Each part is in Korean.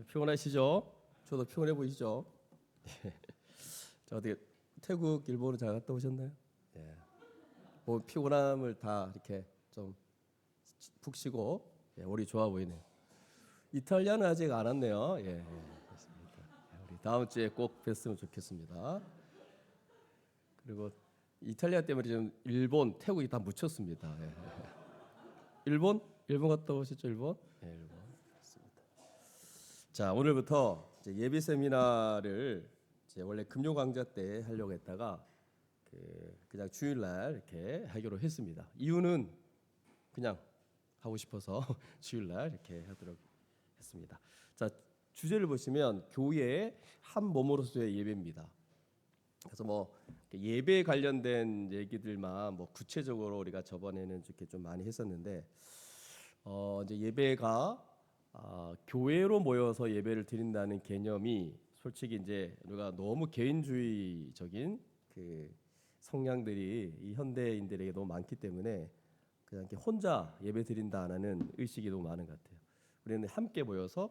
피곤하시죠? 저도 피곤해 보이시죠? 자, 어떻게 태국, 일본은 잘 갔다 오셨나요? 예. 뭐 피곤함을 다 이렇게 좀 푹 쉬고 우리 좋아 보이네요. 이탈리아는 아직 안 왔네요. 그렇습니다. 우리 다음 주에 꼭 뵀으면 좋겠습니다. 그리고 이탈리아 때문에 지금 일본, 태국이 다 묻혔습니다. 일본? 일본 갔다 오셨죠? 일본? 일본. 그렇습니다. 자, 오늘부터 이제 예비 세미나를 이제 원래 금요 강좌 때 하려고 했다가 그냥 주일날 이렇게 하기로 했습니다. 이유는 그냥 하고 싶어서 주일날 이렇게 하도록 했습니다. 자, 주제를 보시면 교회 한 몸으로서의 예배입니다. 그래서 뭐 예배 관련된 얘기들만 뭐 구체적으로 우리가 저번에는 이렇게 좀 많이 했었는데 이제 예배가 교회로 모여서 예배를 드린다는 개념이 솔직히 이제 우리가 너무 개인주의적인 그 성향들이 이 현대인들에게 너무 많기 때문에 그냥 이렇게 혼자 예배 드린다는 의식이 너무 많은 것 같아요. 우리는 함께 모여서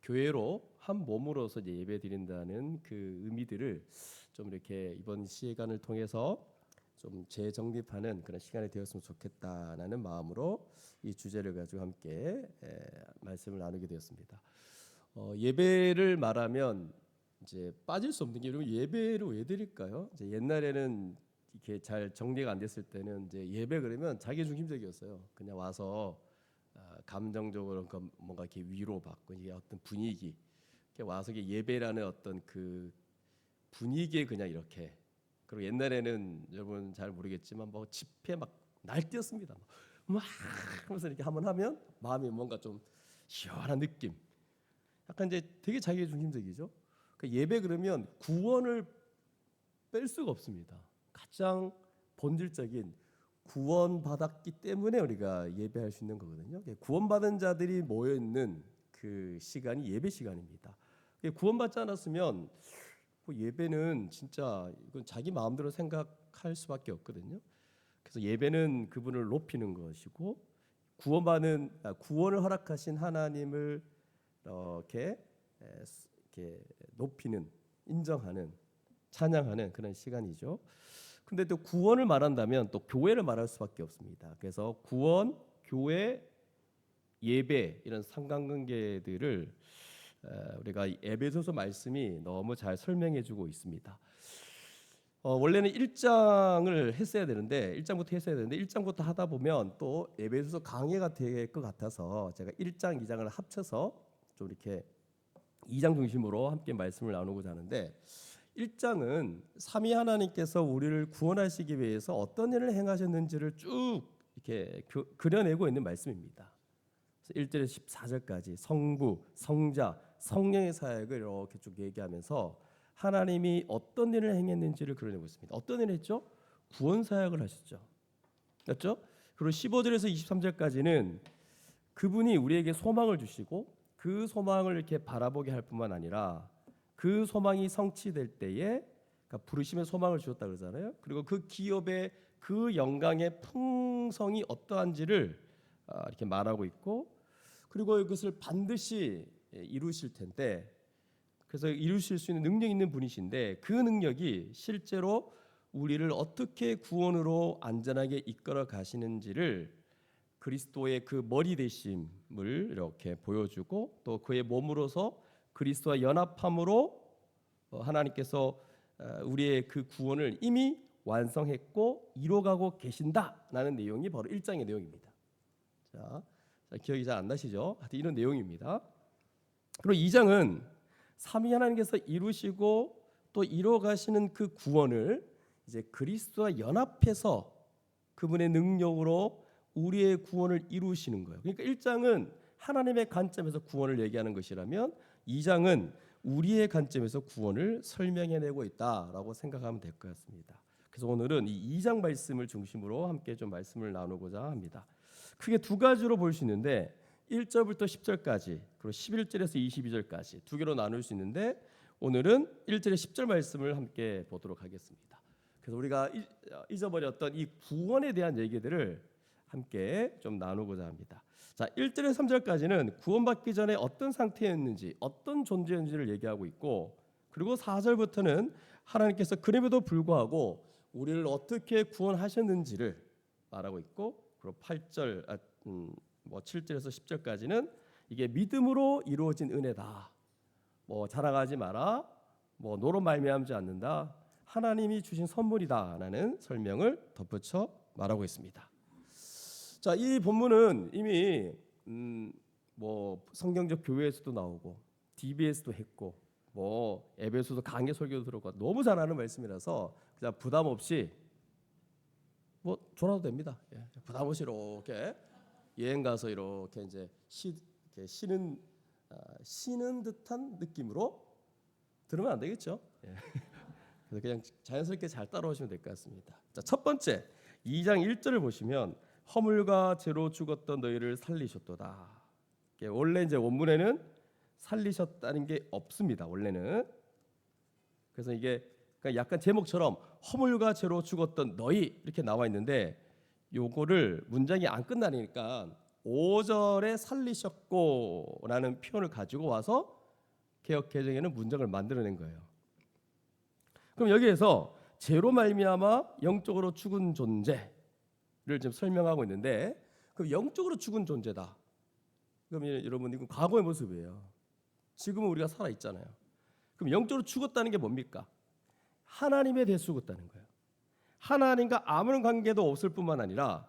교회로 한 몸으로서 이제 예배 드린다는 그 의미들을 좀 이렇게 이번 시간을 통해서 좀 재정립하는 그런 시간이 되었으면 좋겠다라는 마음으로 이 주제를 가지고 함께 말씀을 나누게 되었습니다. 예배를 말하면 이제 빠질 수 없는 게 여러분 예배를 왜 드릴까요? 이제 옛날에는 이렇게 잘 정리가 안 됐을 때는 이제 예배 그러면 자기 중심적이었어요. 그냥 와서 감정적으로 뭔가 이렇게 위로받고 이게 어떤 분위기, 이렇게 와서 예배라는 어떤 그 분위기에 그냥 이렇게. 그리고 옛날에는 여러분 잘 모르겠지만 뭐 집회 막 날뛰었습니다. 막 하면서 이렇게 한번 하면 마음이 뭔가 좀 시원한 느낌. 약간 이제 되게 자기 중심적이죠. 그러니까 예배 그러면 구원을 뺄 수가 없습니다. 가장 본질적인 구원받았기 때문에 우리가 예배할 수 있는 거거든요. 구원받은 자들이 모여 있는 그 시간이 예배 시간입니다. 구원받지 않았으면 뭐 예배는 진짜 이건 자기 마음대로 생각할 수밖에 없거든요. 그래서 예배는 그분을 높이는 것이고 구원을 허락하신 하나님을 이렇게 높이는, 인정하는, 찬양하는 그런 시간이죠. 근데 또 구원을 말한다면 또 교회를 말할 수밖에 없습니다. 그래서 구원, 교회, 예배 이런 상관관계들을 우리가 에베소서 말씀이 너무 잘 설명해주고 있습니다. 원래는 1장을 했어야 되는데 1장부터 했어야 되는데 1장부터 하다 보면 또 에베소서 강해가 될 것 같아서 제가 1장, 2장을 합쳐서 좀 이렇게 2장 중심으로 함께 말씀을 나누고자 하는데 1장은 삼위 하나님께서 우리를 구원하시기 위해서 어떤 일을 행하셨는지를 쭉 이렇게 그려내고 있는 말씀입니다. 1절에서 14절까지 성부, 성자, 성령의 사역을 이렇게 쭉 얘기하면서 하나님이 어떤 일을 행했는지를 그려내고 있습니다. 어떤 일을 했죠? 구원 사역을 하셨죠. 그렇죠? 그리고 15절에서 23절까지는 그분이 우리에게 소망을 주시고 그 소망을 이렇게 바라보게 할 뿐만 아니라 그 소망이 성취될 때에 그러니까 부르심의 소망을 주셨다 그러잖아요. 그리고 그 기업의 그 영광의 풍성이 어떠한지를 이렇게 말하고 있고 그리고 이것을 반드시 이루실 텐데 그래서 이루실 수 있는 능력 있는 분이신데 그 능력이 실제로 우리를 어떻게 구원으로 안전하게 이끌어 가시는지를 그리스도의 그 머리 되심을 이렇게 보여주고 또 그의 몸으로서 그리스도와 연합함으로 하나님께서 우리의 그 구원을 이미 완성했고 이뤄가고 계신다라는 내용이 바로 1장의 내용입니다. 자, 기억이 잘 안 나시죠? 하여튼 이런 내용입니다. 그리고 2장은 삼위 하나님께서 이루시고 또 이뤄가시는 그 구원을 이제 그리스도와 연합해서 그분의 능력으로 우리의 구원을 이루시는 거예요. 그러니까 1장은 하나님의 관점에서 구원을 얘기하는 것이라면 2장은 우리의 관점에서 구원을 설명해내고 있다라고 생각하면 될 것 같습니다. 그래서 오늘은 이 2장 말씀을 중심으로 함께 좀 말씀을 나누고자 합니다. 크게 두 가지로 볼 수 있는데 1절부터 10절까지 그리고 11절에서 22절까지 두 개로 나눌 수 있는데 오늘은 1절에 10절 말씀을 함께 보도록 하겠습니다. 그래서 우리가 잊어버렸던 이 구원에 대한 얘기들을 함께 좀 나누고자 합니다. 자, 1절에서 3절까지는 구원받기 전에 어떤 상태였는지, 어떤 존재였는지를 얘기하고 있고, 그리고 4절부터는 하나님께서 그럼에도 불구하고 우리를 어떻게 구원하셨는지를 말하고 있고, 그리고 7절에서 10절까지는 이게 믿음으로 이루어진 은혜다. 뭐 자랑하지 마라. 뭐 너로 말미암지 않는다. 하나님이 주신 선물이다라는 설명을 덧붙여 말하고 있습니다. 자, 이 본문은 이미 뭐 성경적 교회에서도 나오고 DBS도 했고 뭐 앱에서도 강의 설교도 들었고 너무 잘 아는 말씀이라서 그냥 부담 없이 뭐 졸아도 됩니다. 예, 부담 없이 이렇게 여행 가서 이렇게 이제 이렇게 쉬는 듯한 느낌으로 들으면 안 되겠죠? 예. 그래서 그냥 자연스럽게 잘 따라오시면 될 것 같습니다. 자, 첫 번째 2장 1절을 보시면 허물과 죄로 죽었던 너희를 살리셨도다. 원래 이제 원문에는 살리셨다는 게 없습니다. 원래는. 그래서 이게 약간 제목처럼 허물과 죄로 죽었던 너희 이렇게 나와 있는데 요거를 문장이 안 끝나니까 5절에 살리셨고라는 표현을 가지고 와서 개역 개정에는 문장을 만들어낸 거예요. 그럼 여기에서 죄로 말미암아 영적으로 죽은 존재를 지금 설명하고 있는데, 그럼 영적으로 죽은 존재다. 그럼 여러분 이건 과거의 모습이에요. 지금은 우리가 살아 있잖아요. 그럼 영적으로 죽었다는 게 뭡니까? 하나님에 대해 죽었다는 거예요. 하나님과 아무런 관계도 없을 뿐만 아니라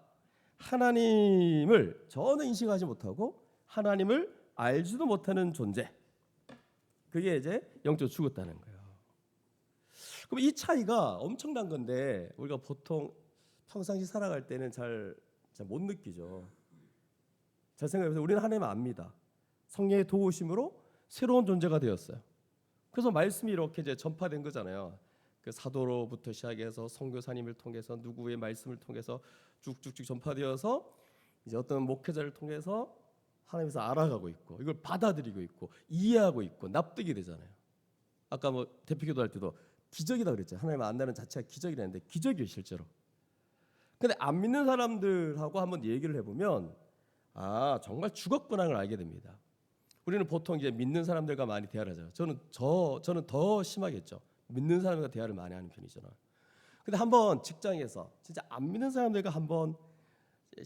하나님을 전혀 인식하지 못하고 하나님을 알지도 못하는 존재. 그게 이제 영적으로 죽었다는 거예요. 그럼 이 차이가 엄청난 건데 우리가 보통 평상시 살아갈 때는 잘 못 느끼죠. 제 생각에서 우리는 하나님을 압니다. 성령의 도우심으로 새로운 존재가 되었어요. 그래서 말씀이 이렇게 이제 전파된 거잖아요. 그 사도로부터 시작해서 선교사님을 통해서 누구의 말씀을 통해서 쭉쭉쭉 전파되어서 이제 어떤 목회자를 통해서 하나님께서 알아가고 있고 이걸 받아들이고 있고 이해하고 있고 납득이 되잖아요. 아까 뭐 대표기도 할 때도 기적이다 그랬죠. 하나님 안다는 자체가 기적이라는데 기적이에요 실제로. 근데 안 믿는 사람들하고 한번 얘기를 해보면 아 정말 죽었구나를 알게 됩니다. 우리는 보통 이제 믿는 사람들과 많이 대화를 하잖아요. 저는 더 심하겠죠. 믿는 사람과 대화를 많이 하는 편이잖아요. 근데 한번 직장에서 진짜 안 믿는 사람들과 한번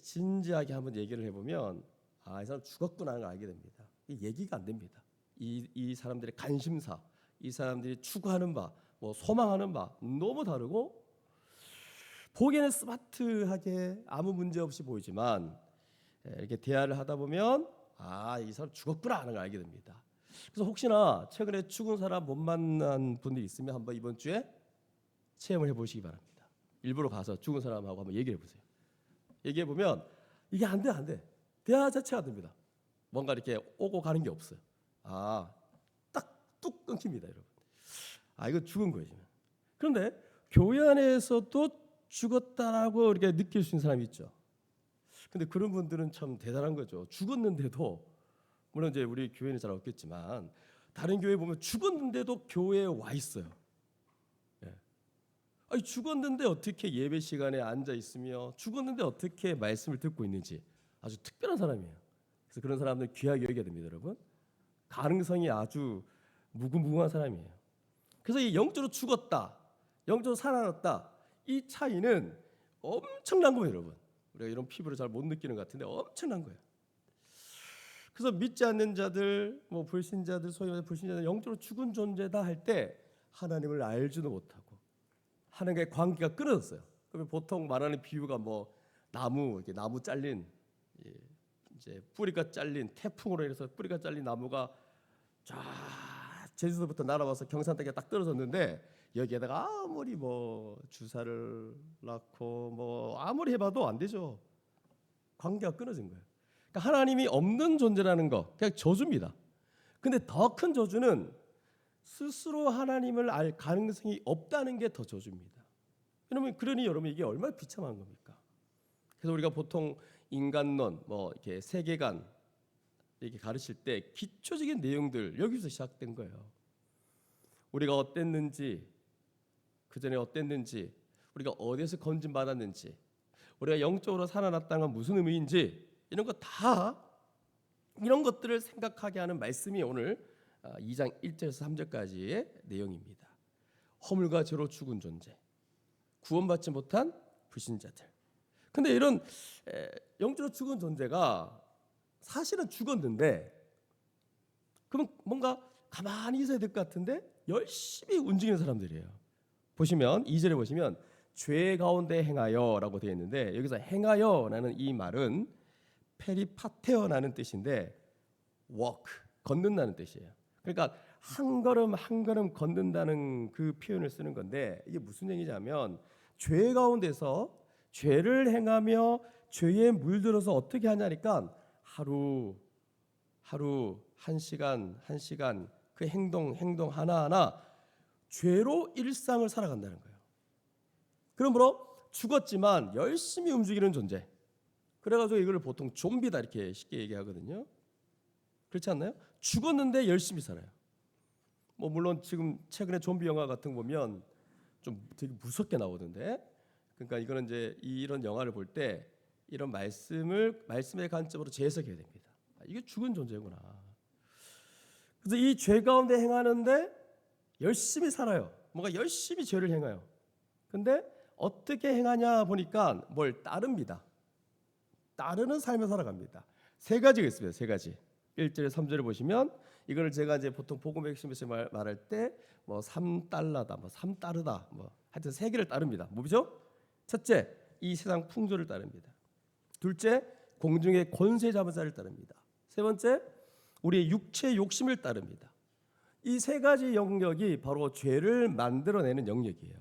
진지하게 한번 얘기를 해보면 아, 이 사람 죽었구나를 알게 됩니다. 이 얘기가 안 됩니다. 이 사람들의 관심사, 이 사람들이 추구하는 바, 뭐 소망하는 바 너무 다르고 보기에는 스마트하게 아무 문제 없이 보이지만 이렇게 대화를 하다 보면 아, 이 사람 죽었구나 하는 걸 알게 됩니다. 그래서 혹시나 최근에 죽은 사람 못 만난 분들이 있으면 한번 이번 주에 체험을 해보시기 바랍니다. 일부러 가서 죽은 사람하고 한번 얘기해 보세요. 얘기해 보면 이게 안 돼. 대화 자체가 안 됩니다. 뭔가 이렇게 오고 가는 게 없어요. 아, 딱 뚝 끊깁니다, 여러분. 아, 이거 죽은 거예요, 지금. 그런데 교회 안에서도 죽었다라고 이렇게 느낄 수 있는 사람이 있죠. 근데 그런 분들은 참 대단한 거죠. 죽었는데도 물론 이제 우리 교회는 잘 없겠지만 다른 교회 보면 죽었는데도 교회에 와 있어요. 예. 아니 죽었는데 어떻게 예배 시간에 앉아 있으며 죽었는데 어떻게 말씀을 듣고 있는지 아주 특별한 사람이에요. 그래서 그런 사람들 귀하게 여겨야 됩니다, 여러분. 가능성이 아주 무궁무궁한 사람이에요. 그래서 이 영적으로 죽었다, 영적으로 살아났다 이 차이는 엄청난 거예요, 여러분. 우리가 이런 피부를 잘 못 느끼는 것 같은데 엄청난 거예요. 그래서 믿지 않는 자들, 뭐 불신자들, 소위 말해서 불신자들 영적으로 죽은 존재다 할 때 하나님을 알지도 못하고 하나님과의 관계가 끊어졌어요. 그러면 보통 말하는 비유가 뭐 이렇게 나무 잘린 이제 뿌리가 잘린 태풍으로 인해서 뿌리가 잘린 나무가 쫙 제주도부터 날아와서 경산 땅에 딱 떨어졌는데 여기에다가 아무리 뭐 주사를 낳고 뭐 아무리 해봐도 안 되죠. 관계가 끊어진 거예요. 그러니까 하나님이 없는 존재라는 거 그냥 저주입니다. 근데 더 큰 저주는 스스로 하나님을 알 가능성이 없다는 게 더 저주입니다. 그러니 여러분 이게 얼마나 비참한 겁니까? 그래서 우리가 보통 인간론, 뭐 이렇게 세계관 이렇게 가르칠 때 기초적인 내용들 여기서 시작된 거예요. 우리가 어땠는지, 그 전에 어땠는지, 우리가 어디서 건진 받았는지, 우리가 영적으로 살아났다는 건 무슨 의미인지 이런 이런 것들을 생각하게 하는 말씀이 오늘 2장 1절에서 3절까지의 내용입니다. 허물과 죄로 죽은 존재, 구원받지 못한 불신자들. 근데 이런 영적으로 죽은 존재가 사실은 죽었는데 그럼 뭔가 가만히 있어야 될 것 같은데 열심히 움직이는 사람들이에요. 보시면 2절에 보시면 죄 가운데 행하여라고 되어 있는데 여기서 행하여라는 이 말은 페리파테어라는 뜻인데 walk, 걷는다는 뜻이에요. 그러니까 한 걸음 한 걸음 걷는다는 그 표현을 쓰는 건데 이게 무슨 얘기냐면 죄 가운데서 죄를 행하며 죄에 물들어서 어떻게 하냐니까 하루 한 시간 그 행동 하나하나 죄로 일상을 살아간다는 거예요. 그러므로 죽었지만 열심히 움직이는 존재. 그래가지고 이걸 보통 좀비다 이렇게 쉽게 얘기하거든요. 그렇지 않나요? 죽었는데 열심히 살아요. 뭐 물론 지금 최근에 좀비 영화 같은 거 보면 좀 되게 무섭게 나오던데. 그러니까 이거는 이제 이런 영화를 볼 때 이런 말씀의 관점으로 재해석해야 됩니다. 이게 죽은 존재구나. 그래서 이 죄 가운데 행하는데 열심히 살아요. 뭔가 열심히 죄를 행해요. 근데 어떻게 행하냐 보니까 뭘 따릅니다. 따르는 삶을 살아갑니다. 세 가지가 있습니다. 세 가지. 1절에 3절을 보시면 이걸 제가 이제 보통 복음의 핵심에서 말할 때 뭐 3달러다, 뭐 3따르다, 뭐 하여튼 세 개를 따릅니다. 뭐죠? 첫째, 이 세상 풍조를 따릅니다. 둘째, 공중의 권세 잡은 자를 따릅니다. 세 번째, 우리의 육체의 욕심을 따릅니다. 이 세 가지 영역이 바로 죄를 만들어내는 영역이에요.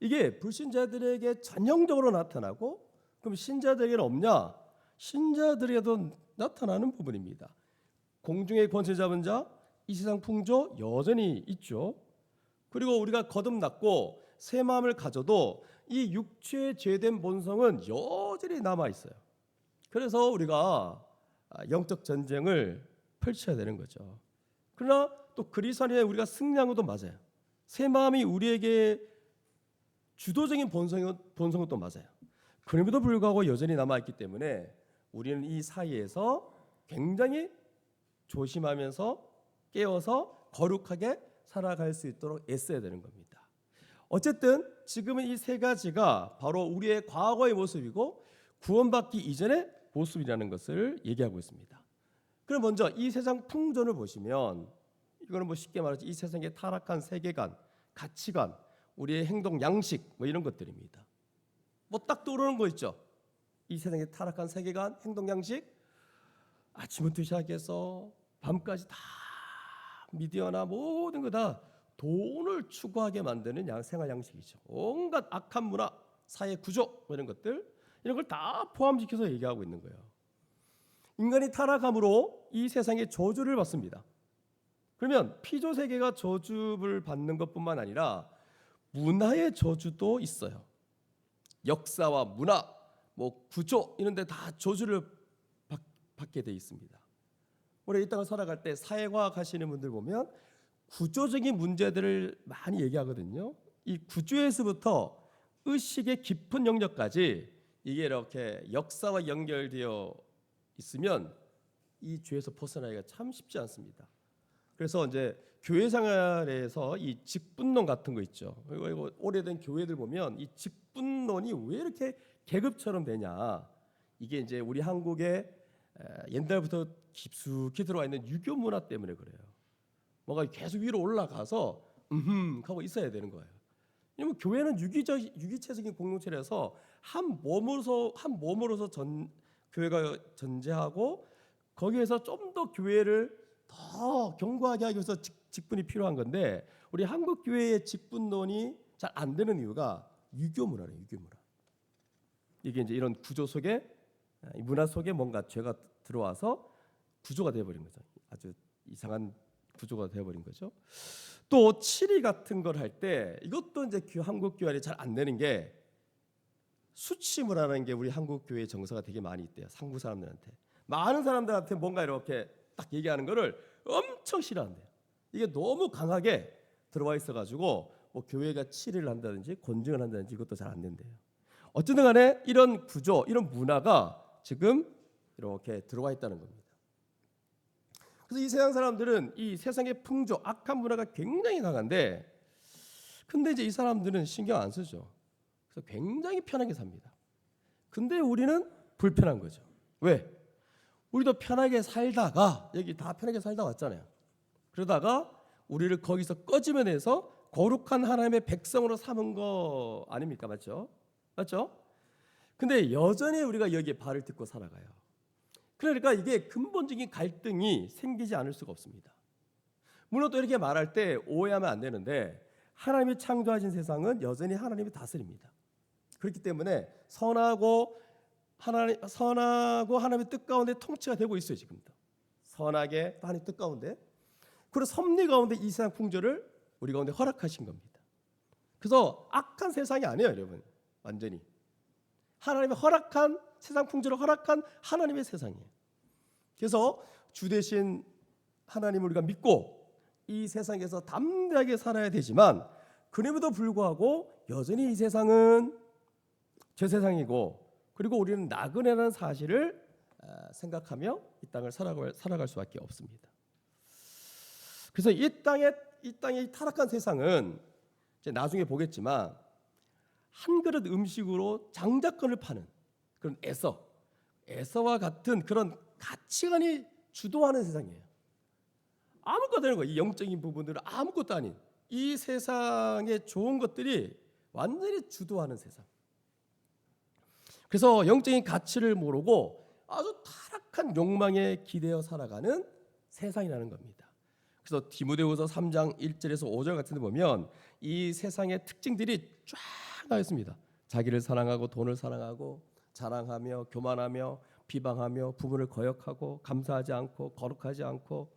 이게 불신자들에게 전형적으로 나타나고 그럼 신자들에게는 없냐? 신자들에게도 나타나는 부분입니다. 공중의 권세 잡은 자, 이 세상 풍조 여전히 있죠. 그리고 우리가 거듭났고 새 마음을 가져도 이 육체의 죄된 본성은 여전히 남아 있어요. 그래서 우리가 영적 전쟁을 펼쳐야 되는 거죠. 그러나 또 그리스도 안에 우리가 승리한 것도 맞아요. 새 마음이 우리에게 주도적인 본성은 또 맞아요. 그럼에도 불구하고 여전히 남아있기 때문에 우리는 이 사이에서 굉장히 조심하면서 깨어서 거룩하게 살아갈 수 있도록 애써야 되는 겁니다. 어쨌든 지금은 이 세 가지가 바로 우리의 과거의 모습이고 구원받기 이전의 모습이라는 것을 얘기하고 있습니다. 그럼 먼저 이 세상 풍전을 보시면 이거는 뭐 쉽게 말하지 이 세상의 타락한 세계관, 가치관, 우리의 행동 양식 뭐 이런 것들입니다. 뭐 딱 떠오르는 거 있죠. 이 세상의 타락한 세계관, 행동 양식, 아침부터 시작해서 밤까지 다 미디어나 모든 거 다 돈을 추구하게 만드는 생활 양식이죠. 온갖 악한 문화, 사회 구조 뭐 이런 것들 이런 걸 다 포함시켜서 얘기하고 있는 거예요. 인간이 타락함으로 이 세상에 저주를 받습니다. 그러면 피조 세계가 저주를 받는 것뿐만 아니라 문화의 저주도 있어요. 역사와 문화, 뭐 구조 이런 데 다 저주를 받게 돼 있습니다. 우리 이 땅을 살아갈 때 사회과학 하시는 분들 보면 구조적인 문제들을 많이 얘기하거든요. 이 구조에서부터 의식의 깊은 영역까지 이게 이렇게 역사와 연결되어 있으면 이 죄에서 벗어나기가 참 쉽지 않습니다. 그래서 이제 교회 생활에서 이 직분론 같은 거 있죠. 그리고 오래된 교회들 보면 이 직분론이 왜 이렇게 계급처럼 되냐? 이게 이제 우리 한국에 옛날부터 깊숙이 들어와 있는 유교 문화 때문에 그래요. 뭔가 계속 위로 올라가서 하고 있어야 되는 거예요. 왜냐면 교회는 유기체적인 공동체라서 한 몸으로서 교회가 전제하고 거기에서 좀 더 교회를 더 견고하게 하기 위해서 직분이 필요한 건데 우리 한국 교회의 직분론이 잘 안 되는 이유가 유교 문화예요. 유교 문화. 이게 이제 이런 구조 속에 문화 속에 뭔가 죄가 들어와서 구조가 되어버린 거죠. 아주 이상한 구조가 되어버린 거죠. 또 치리 같은 걸 할 때 이것도 이제 한국 교회에 잘 안 되는 게 수치문화라는 게 우리 한국 교회의 정서가 되게 많이 있대요. 한국 사람들한테 많은 사람들한테 뭔가 이렇게 딱 얘기하는 거를 엄청 싫어한대요. 이게 너무 강하게 들어와 있어가지고 뭐 교회가 치리를 한다든지 권증을 한다든지 이것도 잘 안 된대요. 어쨌든 간에 이런 구조, 이런 문화가 지금 이렇게 들어와 있다는 겁니다. 그래서 이 세상 사람들은 이 세상의 풍조, 악한 문화가 굉장히 강한데, 근데 이제 이 사람들은 신경 안 쓰죠. 그래서 굉장히 편하게 삽니다. 근데 우리는 불편한 거죠. 왜? 우리도 편하게 살다가, 여기 다 편하게 살다 왔잖아요. 그러다가 우리를 거기서 꺼지면해서 거룩한 하나님의 백성으로 삼은 거 아닙니까? 맞죠? 맞죠? 근데 여전히 우리가 여기에 발을 딛고 살아가요. 그러니까 이게 근본적인 갈등이 생기지 않을 수가 없습니다. 물론 또 이렇게 말할 때 오해하면 안 되는데, 하나님이 창조하신 세상은 여전히 하나님이 다스립니다. 그렇기 때문에 선하고 하나님의 뜻 가운데 통치가 되고 있어요. 지금도 선하게 하나님의 뜻 가운데, 그리고 섭리 가운데 이 세상 풍조를 우리 가운데 허락하신 겁니다. 그래서 악한 세상이 아니에요, 여러분. 완전히 하나님의 허락한 세상 풍조를 허락한 하나님의 세상이에요. 그래서 주 대신 하나님을 우리가 믿고 이 세상에서 담대하게 살아야 되지만, 그럼에도 불구하고 여전히 이 세상은 죄 세상이고, 그리고 우리는 나그네라는 사실을 생각하며 이 땅을 살아갈 수밖에 없습니다. 그래서 이 땅의 타락한 세상은 이제 나중에 보겠지만, 한 그릇 음식으로 장자권을 파는 그런 에서와 같은 그런 가치관이 주도하는 세상이에요. 아무것도 아닌 거예요. 이 영적인 부분들은 아무것도 아닌 이 세상의 좋은 것들이 완전히 주도하는 세상. 그래서 영적인 가치를 모르고 아주 타락한 욕망에 기대어 살아가는 세상이라는 겁니다. 그래서 디모데후서 3장 1절에서 5절 같은 데 보면 이 세상의 특징들이 쫙 나와 있습니다. 자기를 사랑하고 돈을 사랑하고 자랑하며 교만하며 비방하며 부모를 거역하고 감사하지 않고 거룩하지 않고.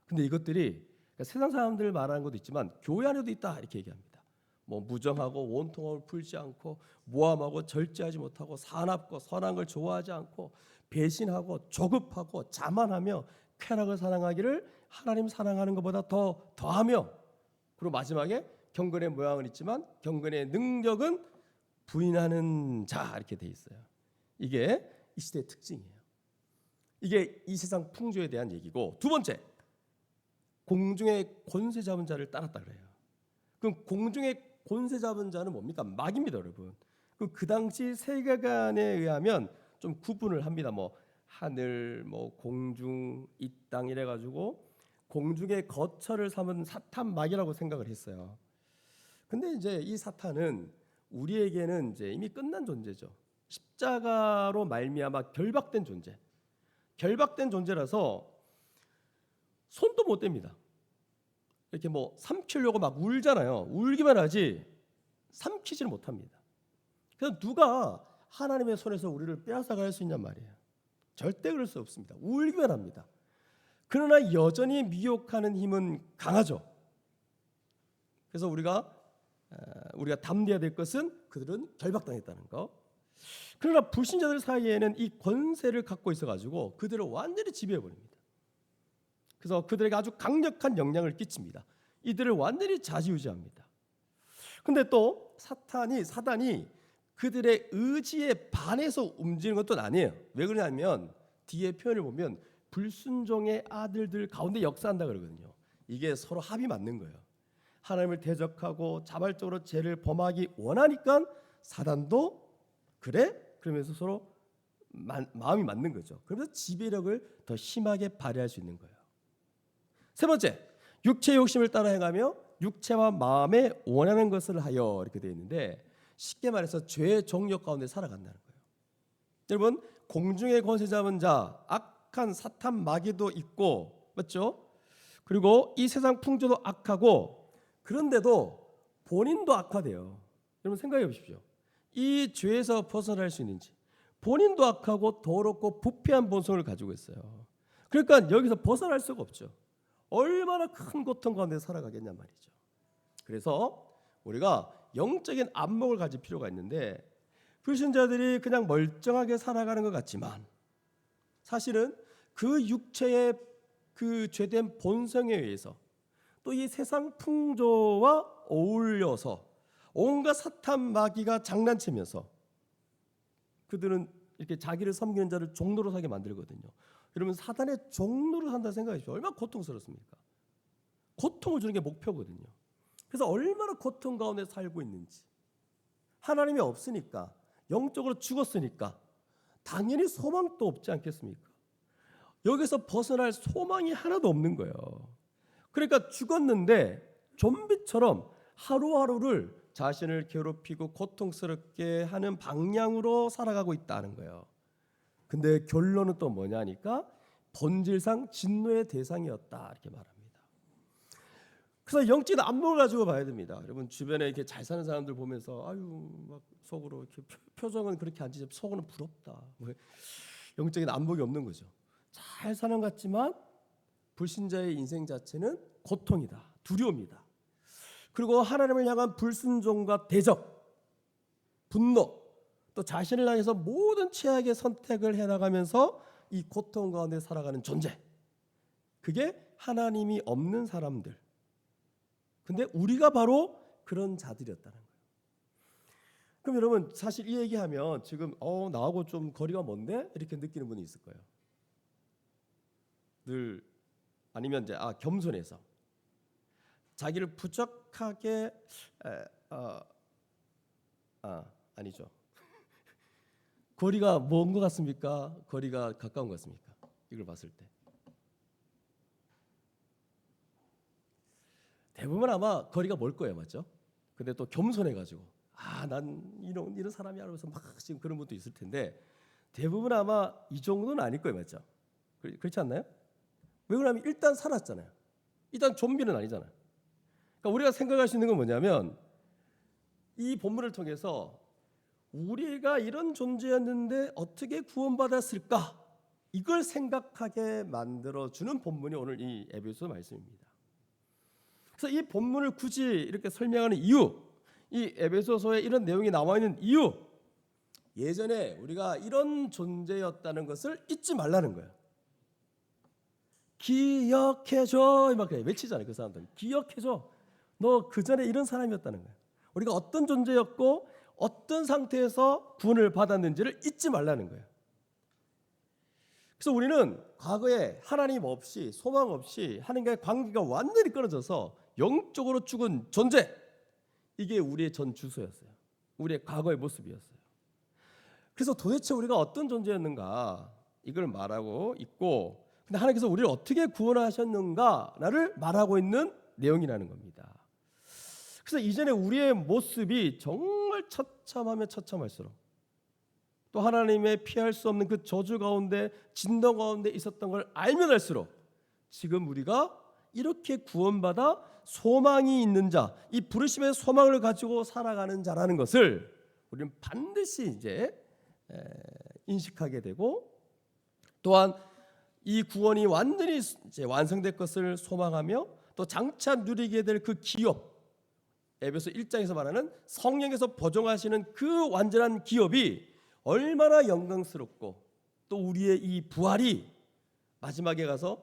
근데 이것들이 세상 사람들 말하는 것도 있지만 교회 안에도 있다 이렇게 얘기합니다. 뭐 무정하고 원통함을 풀지 않고 모함하고 절제하지 못하고 사납고 선한 걸 좋아하지 않고 배신하고 조급하고 자만하며 쾌락을 사랑하기를 하나님 사랑하는 것보다 더하며, 그리고 마지막에 경건의 모양은 있지만 경건의 능력은 부인하는 자 이렇게 돼 있어요. 이게 이 시대의 특징이에요. 이게 이 세상 풍조에 대한 얘기고, 두 번째, 공중의 권세 잡은 자를 따랐다 그래요. 그럼 공중의 권세 잡은 자는 뭡니까? 마귀입니다, 여러분. 그 당시 세계관에 의하면 좀 구분을 합니다. 뭐 하늘, 뭐 공중, 이 땅 이래 가지고 공중의 거처를 삼은 사탄 마귀라고 생각을 했어요. 근데 이제 이 사탄은 우리에게는 이제 이미 끝난 존재죠. 십자가로 말미암아 결박된 존재. 결박된 존재라서 손도 못 댑니다. 이렇게 뭐 삼키려고 막 울잖아요. 울기만 하지 삼키지를 못합니다. 그래서 누가 하나님의 손에서 우리를 빼앗아갈 수 있냔 말이에요. 절대 그럴 수 없습니다. 울기만 합니다. 그러나 여전히 미혹하는 힘은 강하죠. 그래서 우리가 담대해야 될 것은 그들은 결박당했다는 거. 그러나 불신자들 사이에는 이 권세를 갖고 있어가지고 그들을 완전히 지배해버립니다. 그래서 그들에게 아주 강력한 영향을 끼칩니다. 이들을 완전히 좌지우지합니다. 근데 또 사단이 그들의 의지에 반해서 움직이는 것도 아니에요. 왜 그러냐면 뒤에 표현을 보면 불순종의 아들들 가운데 역사한다 그러거든요. 이게 서로 합이 맞는 거예요. 하나님을 대적하고 자발적으로 죄를 범하기 원하니까 사단도 그래? 그러면서 서로 마음이 맞는 거죠. 그러면서 지배력을 더 심하게 발휘할 수 있는 거예요. 세 번째, 육체의 욕심을 따라 행하며 육체와 마음에 원하는 것을 하여 이렇게 되어 있는데, 쉽게 말해서 죄의 종력 가운데 살아간다는 거예요. 여러분, 공중의 권세 잡은 자, 악한 사탄 마귀도 있고, 맞죠? 그리고 이 세상 풍조도 악하고, 그런데도 본인도 악화돼요. 여러분 생각해 보십시오. 이 죄에서 벗어날 수 있는지. 본인도 악하고 더럽고 부패한 본성을 가지고 있어요. 그러니까 여기서 벗어날 수가 없죠. 얼마나 큰 고통 가운데 살아가겠냐 말이죠. 그래서 우리가 영적인 안목을 가질 필요가 있는데, 불신자들이 그냥 멀쩡하게 살아가는 것 같지만 사실은 그 육체의 그 죄된 본성에 의해서 또 이 세상 풍조와 어울려서 온갖 사탄 마귀가 장난치면서 그들은 이렇게 자기를 섬기는 자를 종로로 사게 만들거든요. 여러분 사단의 종로로 산다 생각하십시오. 얼마나 고통스럽습니까? 고통을 주는 게 목표거든요. 그래서 얼마나 고통 가운데 살고 있는지. 하나님이 없으니까, 영적으로 죽었으니까 당연히 소망도 없지 않겠습니까? 여기서 벗어날 소망이 하나도 없는 거예요. 그러니까 죽었는데 좀비처럼 하루하루를 자신을 괴롭히고 고통스럽게 하는 방향으로 살아가고 있다는 거예요. 근데 결론은 또 뭐냐니까 본질상 진노의 대상이었다 이렇게 말합니다. 그래서 영적인 안목을 가지고 봐야 됩니다. 여러분 주변에 이렇게 잘 사는 사람들 보면서 아유 막 속으로 이렇게 표정은 그렇게 안 지지 속으로는 부럽다. 영적인 안목이 없는 거죠. 잘 사는 것 같지만 불신자의 인생 자체는 고통이다, 두려움이다. 그리고 하나님을 향한 불순종과 대적, 분노, 또 자신을 향해서 모든 최악의 선택을 해나가면서 이 고통 가운데 살아가는 존재. 그게 하나님이 없는 사람들. 근데 우리가 바로 그런 자들이었다는 거예요. 그럼 여러분 사실 이 얘기하면 지금 나하고 좀 거리가 먼데 이렇게 느끼는 분이 있을 거예요. 늘 아니면 이제 겸손해서 자기를 부족하게 아니죠. 거리가 먼 것 같습니까? 거리가 가까운 것 같습니까? 이걸 봤을 때 대부분 아마 거리가 멀 거예요, 맞죠? 근데 또 겸손해가지고 난 이런 사람이야 하면서 막 지금 그런 분도 있을 텐데 대부분 아마 이 정도는 아닐 거예요, 맞죠? 그렇지 않나요? 왜 그러냐면 일단 살았잖아요. 일단 좀비는 아니잖아요. 그러니까 우리가 생각할 수 있는 건 뭐냐면 이 본문을 통해서 우리가 이런 존재였는데 어떻게 구원받았을까? 이걸 생각하게 만들어주는 본문이 오늘 이 에베소 말씀입니다. 그래서 이 본문을 굳이 이렇게 설명하는 이유, 이 에베소서에 이런 내용이 나와 있는 이유, 예전에 우리가 이런 존재였다는 것을 잊지 말라는 거예요. 기억해줘 막 외치잖아요. 그 사람들은 기억해줘. 너 그 전에 이런 사람이었다는 거예요. 우리가 어떤 존재였고 어떤 상태에서 구원을 받았는지를 잊지 말라는 거예요. 그래서 우리는 과거에 하나님 없이 소망 없이 하나님과의 관계가 완전히 끊어져서 영적으로 죽은 존재, 이게 우리의 전 주소였어요. 우리의 과거의 모습이었어요. 그래서 도대체 우리가 어떤 존재였는가 이걸 말하고 있고, 근데 하나님께서 우리를 어떻게 구원하셨는가를 말하고 있는 내용이라는 겁니다. 그래서 이전에 우리의 모습이 정말 처참하면 처참할수록 또 하나님의 피할 수 없는 그 저주 가운데 진노 가운데 있었던 걸 알면 알수록 지금 우리가 이렇게 구원받아 소망이 있는 자, 이 부르심의 소망을 가지고 살아가는 자라는 것을 우리는 반드시 이제 인식하게 되고, 또한 이 구원이 완전히 이제 완성될 것을 소망하며 또 장차 누리게 될 그 기업, 에베소 1장에서 말하는 성령에서 보존하시는 그 완전한 기업이 얼마나 영광스럽고 또 우리의 이 부활이 마지막에 가서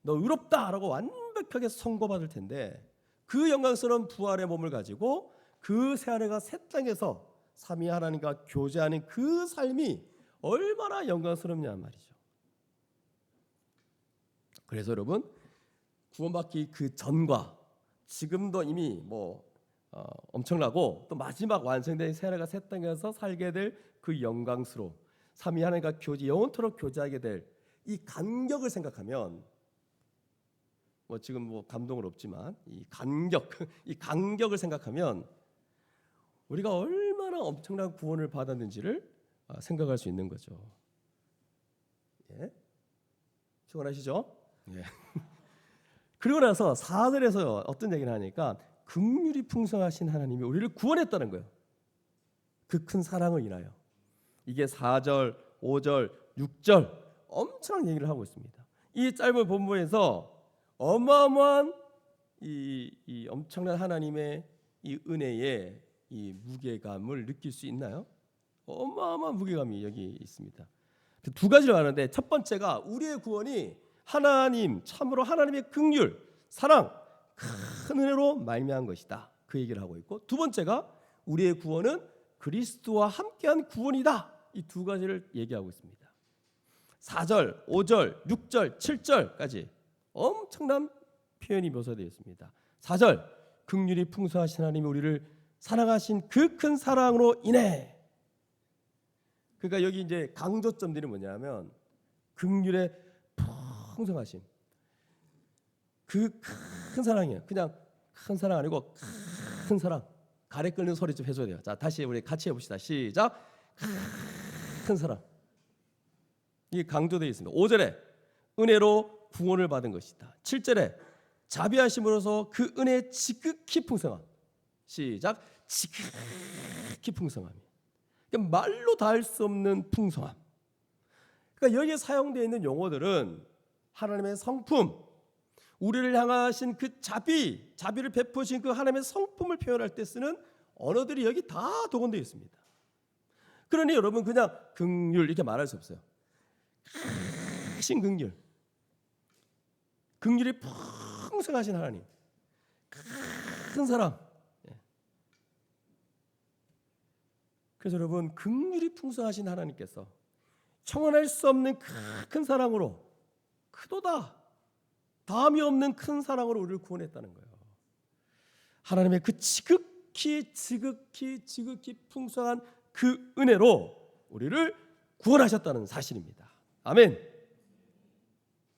너 의롭다라고 완벽하게 선고받을 텐데, 그 영광스러운 부활의 몸을 가지고 그 새하늘과 새 땅에서 삼위 하나님과 교제하는 그 삶이 얼마나 영광스럽냐 말이죠. 그래서 여러분 구원받기 그 전과 지금도 이미 엄청나고 또 마지막 완성된 새하늘과 새 땅에서 살게 될 그 영광스러움, 삼위 하나님과 교제, 영원토록 교제하게 될 이 간격을 생각하면 지금 감동은 없지만 이 간격을 생각하면 우리가 얼마나 엄청난 구원을 받았는지를 생각할 수 있는 거죠. 예? 피곤하시죠? 예. 그리고 나서 4절에서 어떤 얘기를 하니까 긍휼이 풍성하신 하나님이 우리를 구원했다는 거예요. 그 큰 사랑을 인하여. 이게 4절, 5절, 6절 엄청난 얘기를 하고 있습니다. 이 짧은 본문에서 어마어마한 이 엄청난 하나님의 이 은혜의 이 무게감을 느낄 수 있나요? 어마어마한 무게감이 여기 있습니다. 두 가지를 말하는데, 첫 번째가 우리의 구원이 하나님, 참으로 하나님의 긍휼, 사랑, 큰 은혜로 말미암은 것이다. 그 얘기를 하고 있고, 두 번째가 우리의 구원은 그리스도와 함께한 구원이다. 이 두 가지를 얘기하고 있습니다. 4절, 5절, 6절, 7절까지 엄청난 표현이 묘사되어 있습니다. 4절, 긍휼이 풍성하신 하나님이 우리를 사랑하신 그 큰 사랑으로 인해. 그러니까 여기 이제 강조점들이 뭐냐면 긍휼의 풍성하심, 그 큰 사랑이에요. 그냥 큰 사랑 아니고 큰 사랑. 가래 끓는 소리 좀 해줘야 돼요. 자, 다시 우리 같이 해봅시다. 시작. 큰 사랑. 이게 강조되어 있습니다. 5절에 은혜로 구원을 받은 것이다. 7절에 자비하심으로서 그 은혜의 지극히 풍성함. 시작. 지극히 풍성함이. 그러니까 말로 다 할 수 없는 풍성함. 그러니까 여기에 사용되어 있는 용어들은 하나님의 성품, 우리를 향하신 그 자비를 베푸신 그 하나님의 성품을 표현할 때 쓰는 언어들이 여기 다 동원되어 있습니다. 그러니 여러분 그냥 긍휼 이렇게 말할 수 없어요. 크신 긍휼, 긍휼이 풍성하신 하나님, 큰 사랑. 그래서 여러분 긍휼이 풍성하신 하나님께서 청언할 수 없는 큰 사랑으로, 크도다 다음이 없는 큰 사랑으로 우리를 구원했다는 거예요. 하나님의 그 지극히 풍성한 그 은혜로 우리를 구원하셨다는 사실입니다. 아멘.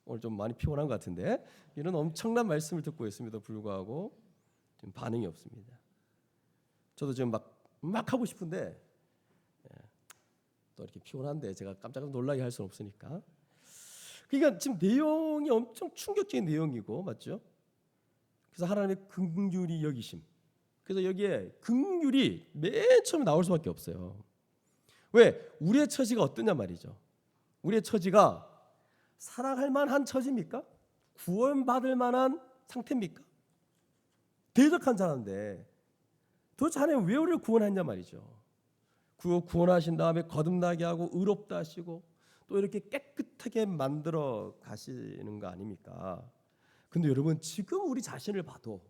오늘 좀 많이 피곤한 것 같은데 이런 엄청난 말씀을 듣고 있음에도 불구하고 좀 반응이 없습니다. 저도 지금 막 하고 싶은데 또 이렇게 피곤한데 제가 깜짝 놀라게 할 수는 없으니까. 그러니까 지금 내용이 엄청 충격적인 내용이고, 맞죠? 그래서 하나님의 긍휼이 여기심. 그래서 여기에 긍휼이 맨 처음에 나올 수밖에 없어요. 왜? 우리의 처지가 어떠냐 말이죠. 우리의 처지가 사랑할 만한 처지입니까? 구원받을 만한 상태입니까? 대적한 자인데 도대체 하나님 왜 우리를 구원했냐 말이죠. 구원하신 다음에 거듭나게 하고 의롭다 하시고 또 이렇게 깨끗하게 만들어 가시는 거 아닙니까? 근데 여러분 지금 우리 자신을 봐도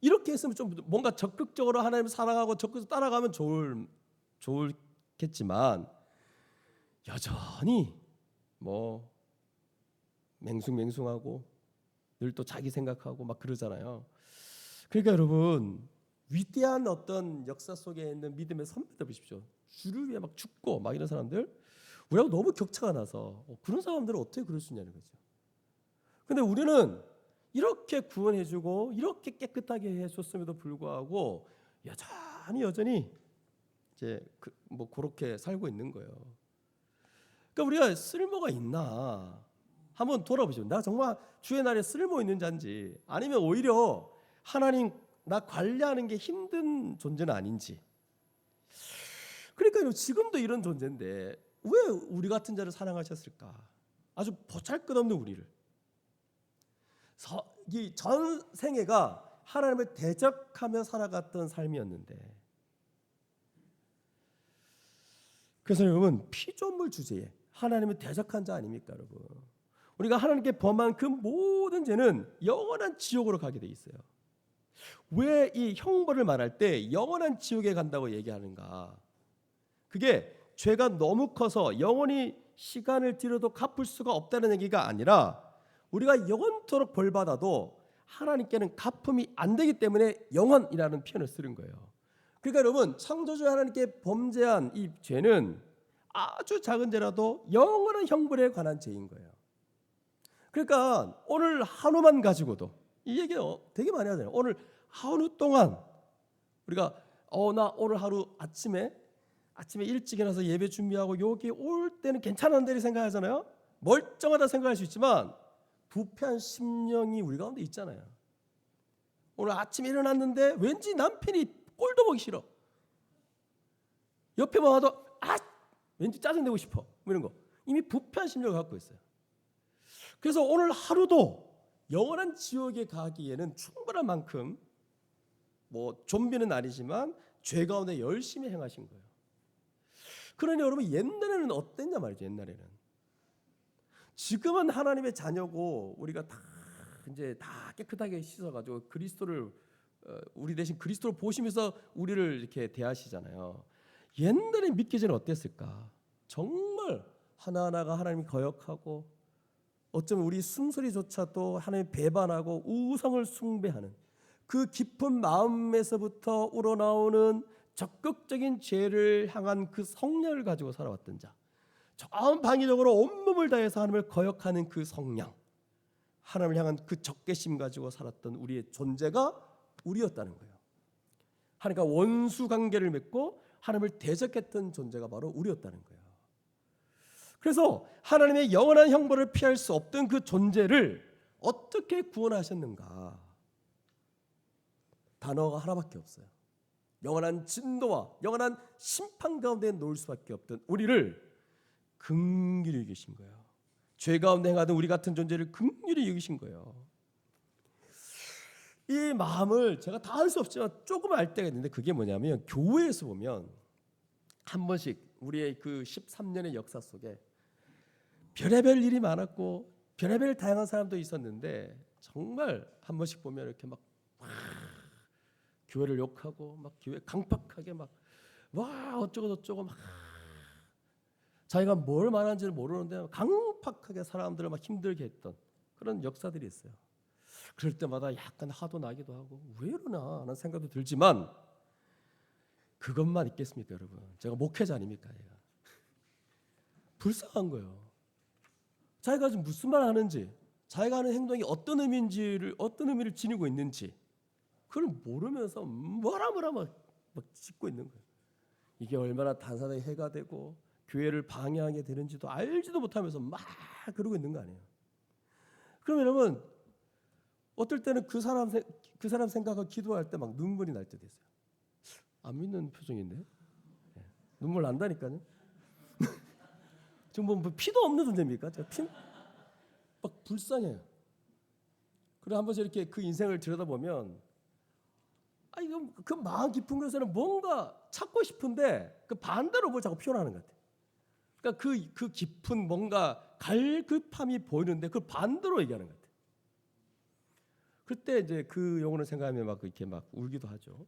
이렇게 했으면 좀 뭔가 적극적으로 하나님을 사랑하고 적극적으로 따라가면 좋겠지만 여전히 뭐 맹숭맹숭하고 늘 또 자기 생각하고 막 그러잖아요. 그러니까 여러분 위대한 어떤 역사 속에 있는 믿음의 선배들 보십시오. 주를 위해 막 죽고 막 이런 사람들, 우리하고 너무 격차가 나서 그런 사람들은 어떻게 그럴 수 있냐는 거죠. 근데 우리는 이렇게 구원해주고 이렇게 깨끗하게 해줬음에도 불구하고 여전히 이제 뭐 그렇게 살고 있는 거예요. 그러니까 우리가 쓸모가 있나 한번 돌아보시죠. 나 정말 주의 날에 쓸모 있는 자인지, 아니면 오히려 하나님 나 관리하는 게 힘든 존재는 아닌지. 그러니까 지금도 이런 존재인데 왜 우리 같은 자를 사랑하셨을까? 아주 보잘것없는 우리를. 이 전 생애가 하나님을 대적하며 살아갔던 삶이었는데, 그래서 여러분 피조물 주제에 하나님을 대적한 자 아닙니까 여러분? 우리가 하나님께 범한 그 모든 죄는 영원한 지옥으로 가게 돼 있어요. 왜 이 형벌을 말할 때 영원한 지옥에 간다고 얘기하는가? 그게 죄가 너무 커서 영원히 시간을 들여도 갚을 수가 없다는 얘기가 아니라 우리가 영원토록 벌받아도 하나님께는 갚음이 안 되기 때문에 영원이라는 표현을 쓰는 거예요. 그러니까 여러분 창조주 하나님께 범죄한 이 죄는 아주 작은 죄라도 영원한 형벌에 관한 죄인 거예요. 그러니까 오늘 한우만 가지고도 이 얘기 되게 많이 하잖아요. 오늘 하루 동안 우리가 나 오늘 하루 아침에 일찍 일어나서 예배 준비하고 여기 올 때는 괜찮은데 생각하잖아요. 멀쩡하다 생각할 수 있지만 부패한 심령이 우리 가운데 있잖아요. 오늘 아침에 일어났는데 왠지 남편이 꼴도 보기 싫어. 옆에만 와도 왠지 짜증내고 싶어. 뭐 이런 거. 이미 부패한 심령을 갖고 있어요. 그래서 오늘 하루도 영원한 지옥에 가기에는 충분한 만큼 뭐 좀비는 아니지만 죄 가운데 열심히 행하신 거예요. 그러니 여러분 옛날에는 어땠냐 말이죠. 옛날에는 지금은 하나님의 자녀고 우리가 다 이제 다 깨끗하게 씻어가지고 그리스도를 우리 대신 그리스도를 보시면서 우리를 이렇게 대하시잖아요. 옛날에 믿기 전에 어땠을까? 정말 하나하나가 하나님이 거역하고 어쩌면 우리 숨소리조차도 하나님 배반하고 우상을 숭배하는 그 깊은 마음에서부터 우러나오는 적극적인 죄를 향한 그 성량을 가지고 살아왔던 자, 전방위적으로 온몸을 다해서 하나님을 거역하는 그 성량, 하나님을 향한 그 적개심 가지고 살았던 우리의 존재가 우리였다는 거예요. 하나님과 원수 관계를 맺고 하나님을 대적했던 존재가 바로 우리였다는 거예요. 그래서 하나님의 영원한 형벌을 피할 수 없던 그 존재를 어떻게 구원하셨는가? 단어가 하나밖에 없어요. 영원한 진노와 영원한 심판 가운데 놓을 수밖에 없던 우리를 긍휼히 여기신 거예요. 죄 가운데 행하던 우리 같은 존재를 긍휼히 여기신 거예요. 이 마음을 제가 다 알 수 없지만 조금 알 때가 있는데, 그게 뭐냐면 교회에서 보면 한 번씩 우리의 그 13년의 역사 속에 별의별 일이 많았고 별의별 다양한 사람도 있었는데, 정말 한 번씩 보면 이렇게 막 교회를 욕하고 막 교회 강팍하게 막 와 어쩌고 저쩌고 막 자기가 뭘 말하는지를 모르는데 강팍하게 사람들을 막 힘들게 했던 그런 역사들이 있어요. 그럴 때마다 약간 화도 나기도 하고 왜 이러나 하는 생각도 들지만, 그것만 있겠습니까 여러분? 제가 목회자 아닙니까? 얘가 불쌍한 거예요. 자기가 지금 무슨 말을 하는지, 자기가 하는 행동이 어떤 의미를 지니고 있는지 그걸 모르면서 뭐라 막 짓고 있는 거예요. 이게 얼마나 단사에 해가 되고 교회를 방해하게 되는지도 알지도 못하면서 막 그러고 있는 거 아니에요. 그럼 여러분, 어떨 때는 그 사람 생각하고 기도할 때 막 눈물이 날 때도 있어요. 안 믿는 표정인데요? 네. 눈물 난다니까요. 지금 뭐 피도 없는 존재입니까? 제가 막 불쌍해요. 그리고 한 번씩 이렇게 그 인생을 들여다보면, 이거 그 마음 깊은 곳에는 뭔가 찾고 싶은데 그 반대로 뭘 자꾸 표현하는 것 같아요. 그러니까 그 깊은 뭔가 갈급함이 보이는데 그 반대로 얘기하는 것 같아요. 그때 이제 그 영혼을 생각하면 막 이렇게 막 울기도 하죠.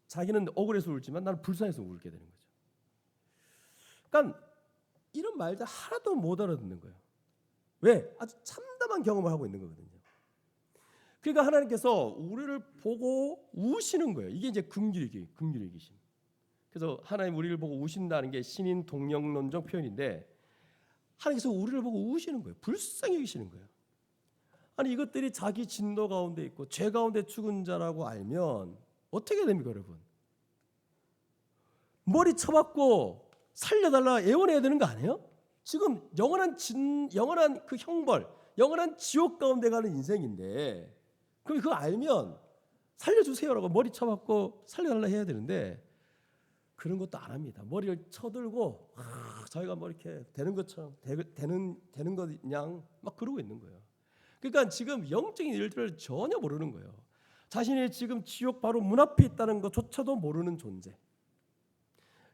자기는 억울해서 울지만 나는 불쌍해서 울게 되는 거죠. 그러니까 이런 말들 하나도 못 알아듣는 거예요. 왜? 아주 참담한 경험을 하고 있는 거거든요. 그러니까 하나님께서 우리를 보고 우시는 거예요. 이게 이제 긍휼히 여기심. 그래서 하나님 우리를 보고 우신다는 게 신인 동령론적 표현인데, 하나님께서 우리를 보고 우시는 거예요. 불쌍히 여기시는 거예요. 아니 이것들이 자기 진노 가운데 있고 죄 가운데 죽은 자라고 알면 어떻게 됩니까 여러분? 머리 쳐박고 살려달라 애원해야 되는 거 아니에요? 지금 영원한 그 형벌, 영원한 지옥 가운데 가는 인생인데, 그럼 그거 알면 살려주세요라고 머리 쳐박고 살려달라 해야 되는데 그런 것도 안 합니다. 머리를 쳐들고 자기가 뭐 이렇게 되는 것처럼 되는 것 그냥 막 그러고 있는 거예요. 그러니까 지금 영적인 일들을 전혀 모르는 거예요. 자신이 지금 지옥 바로 문 앞에 있다는 것조차도 모르는 존재.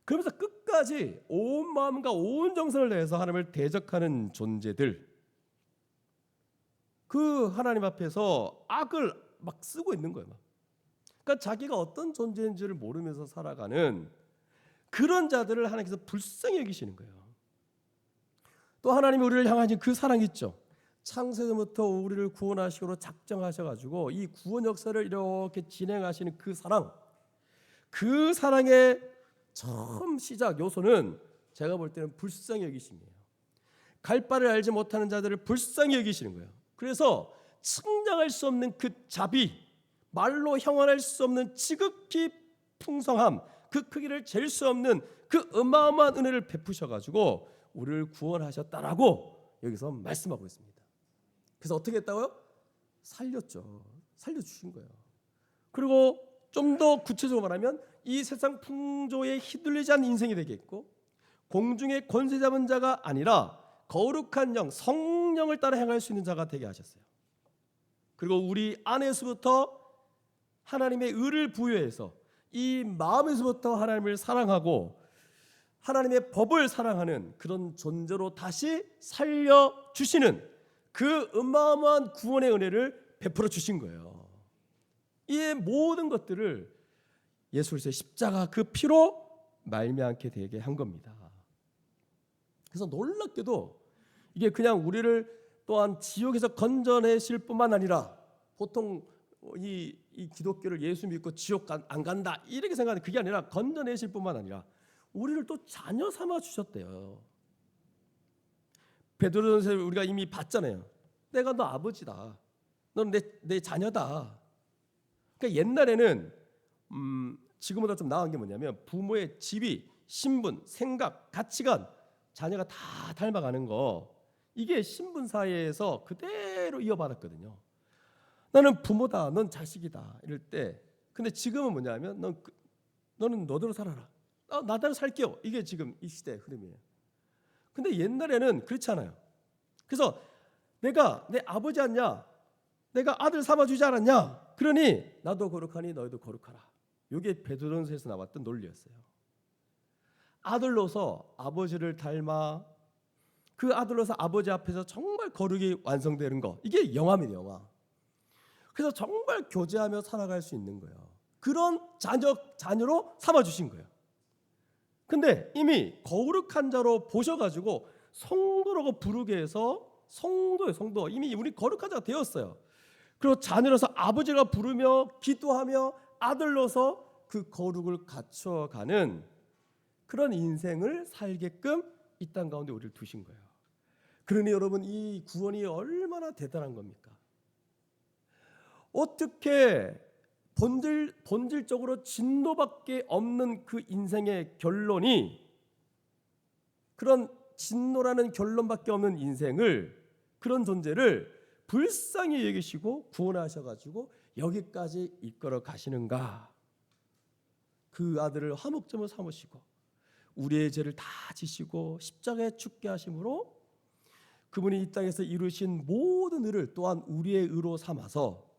그러면서 끝까지 온 마음과 온 정성을 내서 하나님을 대적하는 존재들, 그 하나님 앞에서 악을 막 쓰고 있는 거예요. 그러니까 자기가 어떤 존재인지를 모르면서 살아가는 그런 자들을 하나님께서 불쌍히 여기시는 거예요. 또 하나님이 우리를 향하신 그 사랑이 있죠. 창세전부터 우리를 구원하시기로 작정하셔가지고 이 구원 역사를 이렇게 진행하시는 그 사랑, 그 사랑의 처음 시작 요소는 제가 볼 때는 불쌍히 여기심이에요. 갈 바를 알지 못하는 자들을 불쌍히 여기시는 거예요. 그래서 측량할 수 없는 그 자비, 말로 형언할 수 없는 지극히 풍성함, 그 크기를 잴 수 없는 그 어마어마한 은혜를 베푸셔가지고 우리를 구원하셨다라고 여기서 말씀하고 있습니다. 그래서 어떻게 했다고요? 살렸죠. 살려주신 거예요. 그리고 좀 더 구체적으로 말하면 이 세상 풍조에 휘둘리지 않은 인생이 되겠고, 공중의 권세 잡은 자가 아니라 거룩한 영, 성령을 따라 행할 수 있는 자가 되게 하셨어요. 그리고 우리 안에서부터 하나님의 의를 부여해서 이 마음에서부터 하나님을 사랑하고 하나님의 법을 사랑하는 그런 존재로 다시 살려주시는 그 어마어마한 구원의 은혜를 베풀어 주신 거예요. 이 모든 것들을 예수 그리스도의 십자가 그 피로 말미암게 되게 한 겁니다. 그래서 놀랍게도 이게 그냥 우리를 또한 지옥에서 건져내실 뿐만 아니라 보통 이 기독교를 예수 믿고 지옥 안 간다 이렇게 생각하는 그게 아니라 건져내실 뿐만 아니라 우리를 또 자녀 삼아 주셨대요. 베드로전서에 우리가 이미 봤잖아요. 내가 너 아버지다. 너는 내 자녀다. 그러니까 옛날에는 지금보다 좀 나은 게 뭐냐면 부모의 지위, 신분, 생각, 가치관 자녀가 다 닮아가는 거 이게 신분사회에서 그대로 이어받았거든요. 너는 부모다, 넌 자식이다 이럴 때 근데 지금은 뭐냐면 너는 너대로 살아라. 나대로 살게요. 이게 지금 이 시대의 흐름이에요. 근데 옛날에는 그렇지 않아요. 그래서 내가 내 아버지 아니냐? 내가 아들 삼아주지 않았냐? 그러니 나도 거룩하니 너희도 거룩하라. 이게 베드로전서에서 나왔던 논리였어요. 아들로서 아버지를 닮아 그 아들로서 아버지 앞에서 정말 거룩이 완성되는 거 이게 영화입니다. 영화. 그래서 정말 교제하며 살아갈 수 있는 거예요. 그런 자녀로 삼아주신 거예요. 근데 이미 거룩한 자로 보셔가지고 성도라고 부르게 해서 성도예요. 성도. 이미 우리 거룩한 자가 되었어요. 그리고 자녀로서 아버지가 부르며 기도하며 아들로서 그 거룩을 갖춰가는 그런 인생을 살게끔 이 땅 가운데 우리를 두신 거예요. 그러니 여러분 이 구원이 얼마나 대단한 겁니까? 어떻게 본질적으로 진노밖에 없는 그 인생의 결론이 그런 진노라는 결론밖에 없는 인생을 그런 존재를 불쌍히 여기시고 구원하셔가지고 여기까지 이끌어 가시는가? 그 아들을 화목제물 삼으시고 우리의 죄를 다 지시고 십자가에 죽게 하심으로 그분이 이 땅에서 이루신 모든 의를 또한 우리의 의로 삼아서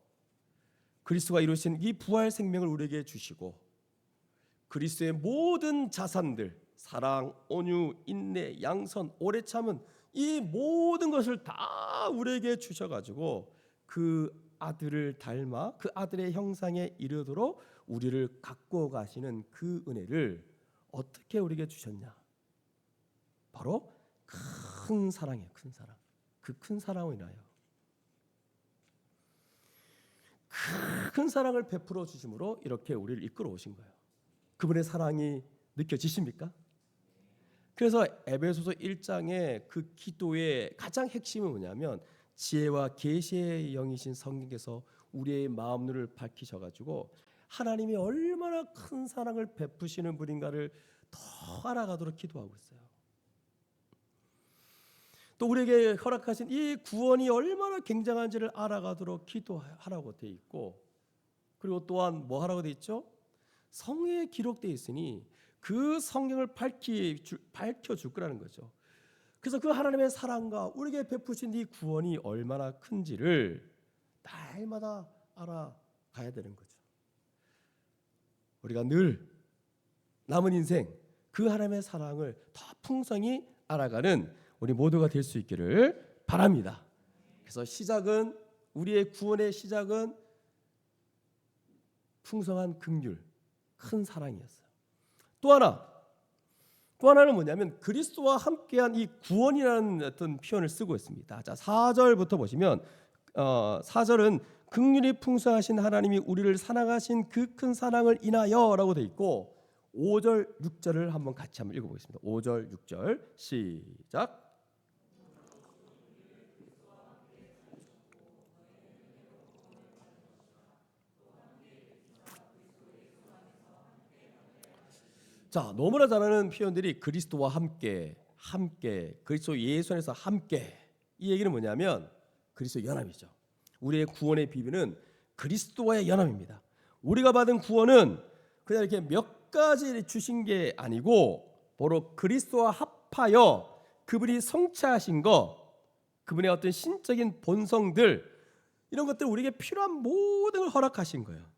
그리스도가 이루신 이 부활 생명을 우리에게 주시고 그리스도의 모든 자산들 사랑, 온유, 인내, 양선, 오래 참은 이 모든 것을 다 우리에게 주셔가지고 그 아들을 닮아 그 아들의 형상에 이르도록 우리를 갖고 가시는 그 은혜를 어떻게 우리에게 주셨냐? 바로 큰 사랑이에요. 큰 사랑. 그 큰 사랑으로 인하여 큰 사랑을 베풀어 주심으로 이렇게 우리를 이끌어 오신 거예요. 그분의 사랑이 느껴지십니까? 그래서 에베소서 1장의 그 기도의 가장 핵심은 뭐냐면 지혜와 계시의 영이신 성령께서 우리의 마음을 밝히셔가지고 하나님이 얼마나 큰 사랑을 베푸시는 분인가를 더 알아가도록 기도하고 있어요. 또 우리에게 허락하신 이 구원이 얼마나 굉장한지를 알아가도록 기도하라고 되어 있고 그리고 또한 뭐 하라고 되어 있죠? 성경에 기록되어 있으니 그 성경을 밝혀줄 거라는 거죠. 그래서 그 하나님의 사랑과 우리에게 베푸신 이 구원이 얼마나 큰지를 날마다 알아가야 되는 거죠. 우리가 늘 남은 인생 그 하나님의 사랑을 더 풍성히 알아가는 우리 모두가 될 수 있기를 바랍니다. 그래서 시작은 우리의 구원의 시작은 풍성한 긍휼, 큰 사랑이었어요. 또 하나는 뭐냐면 그리스도와 함께한 이 구원이라는 어떤 표현을 쓰고 있습니다. 자, 4절부터 보시면 4절은 긍휼이 풍성하신 하나님이 우리를 사랑하신 그 큰 사랑을 인하여라고 돼 있고 5절, 6절을 한번 같이 한번 읽어보겠습니다. 5절, 6절 시작. 자, 너무나 잘 아는 표현들이 그리스도와 함께 그리스도 예수 안에서 함께 이 얘기는 뭐냐면 그리스도 연합이죠. 우리의 구원의 비밀은 그리스도와의 연합입니다. 우리가 받은 구원은 그냥 이렇게 몇 가지 주신 게 아니고 바로 그리스도와 합하여 그분이 성취하신 거 그분의 어떤 신적인 본성들 이런 것들 우리에게 필요한 모든 걸 허락하신 거예요.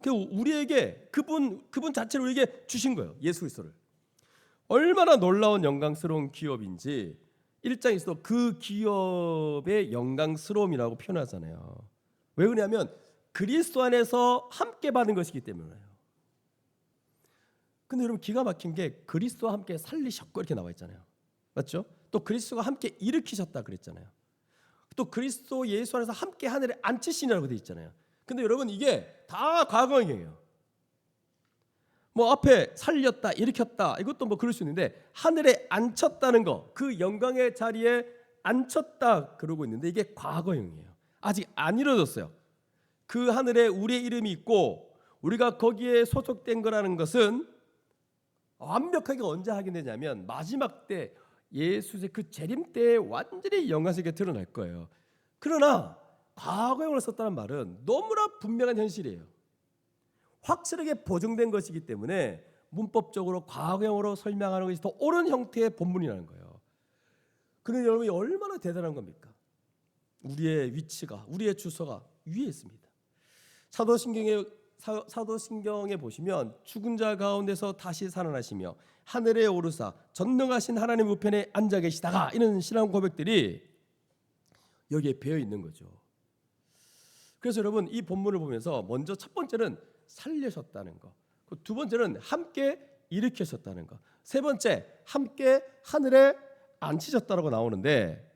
우리에게 그분 자체를 우리에게 주신 거예요. 예수 그리스도를. 얼마나 놀라운 영광스러운 기업인지 1장에서도 그 기업의 영광스러움이라고 표현하잖아요. 왜 그러냐면 그리스도 안에서 함께 받은 것이기 때문에요. 근데 여러분 기가 막힌 게 그리스도와 함께 살리셨고 이렇게 나와 있잖아요. 맞죠? 또 그리스도가 함께 일으키셨다 그랬잖아요. 또 그리스도 예수 안에서 함께 하늘에 앉히시니라고 되어 있잖아요. 근데 여러분 이게 다 과거형이에요. 뭐 앞에 살렸다 일으켰다 이것도 뭐 그럴 수 있는데 하늘에 앉혔다는 거, 그 영광의 자리에 앉혔다 그러고 있는데 이게 과거형이에요. 아직 안 이루어졌어요. 그 하늘에 우리의 이름이 있고 우리가 거기에 소속된 거라는 것은 완벽하게 언제 하게 되냐면 마지막 때 예수의 그 재림 때에 완전히 영광스럽게 드러날 거예요. 그러나 과거형을 썼다는 말은 너무나 분명한 현실이에요. 확실하게 보정된 것이기 때문에 문법적으로 과거형으로 설명하는 것이 더 옳은 형태의 본문이라는 거예요. 그런데 여러분이 얼마나 대단한 겁니까? 우리의 위치가, 우리의 주소가 위에 있습니다. 사도신경에 보시면 죽은 자 가운데서 다시 살아나시며 하늘에 오르사 전능하신 하나님 우편에 앉아 계시다가 이런 신앙 고백들이 여기에 배어 있는 거죠. 그래서 여러분 이 본문을 보면서 먼저 첫 번째는 살리셨다는 거, 두 번째는 함께 일으키셨다는 거, 세 번째 함께 하늘에 앉히셨다라고 나오는데,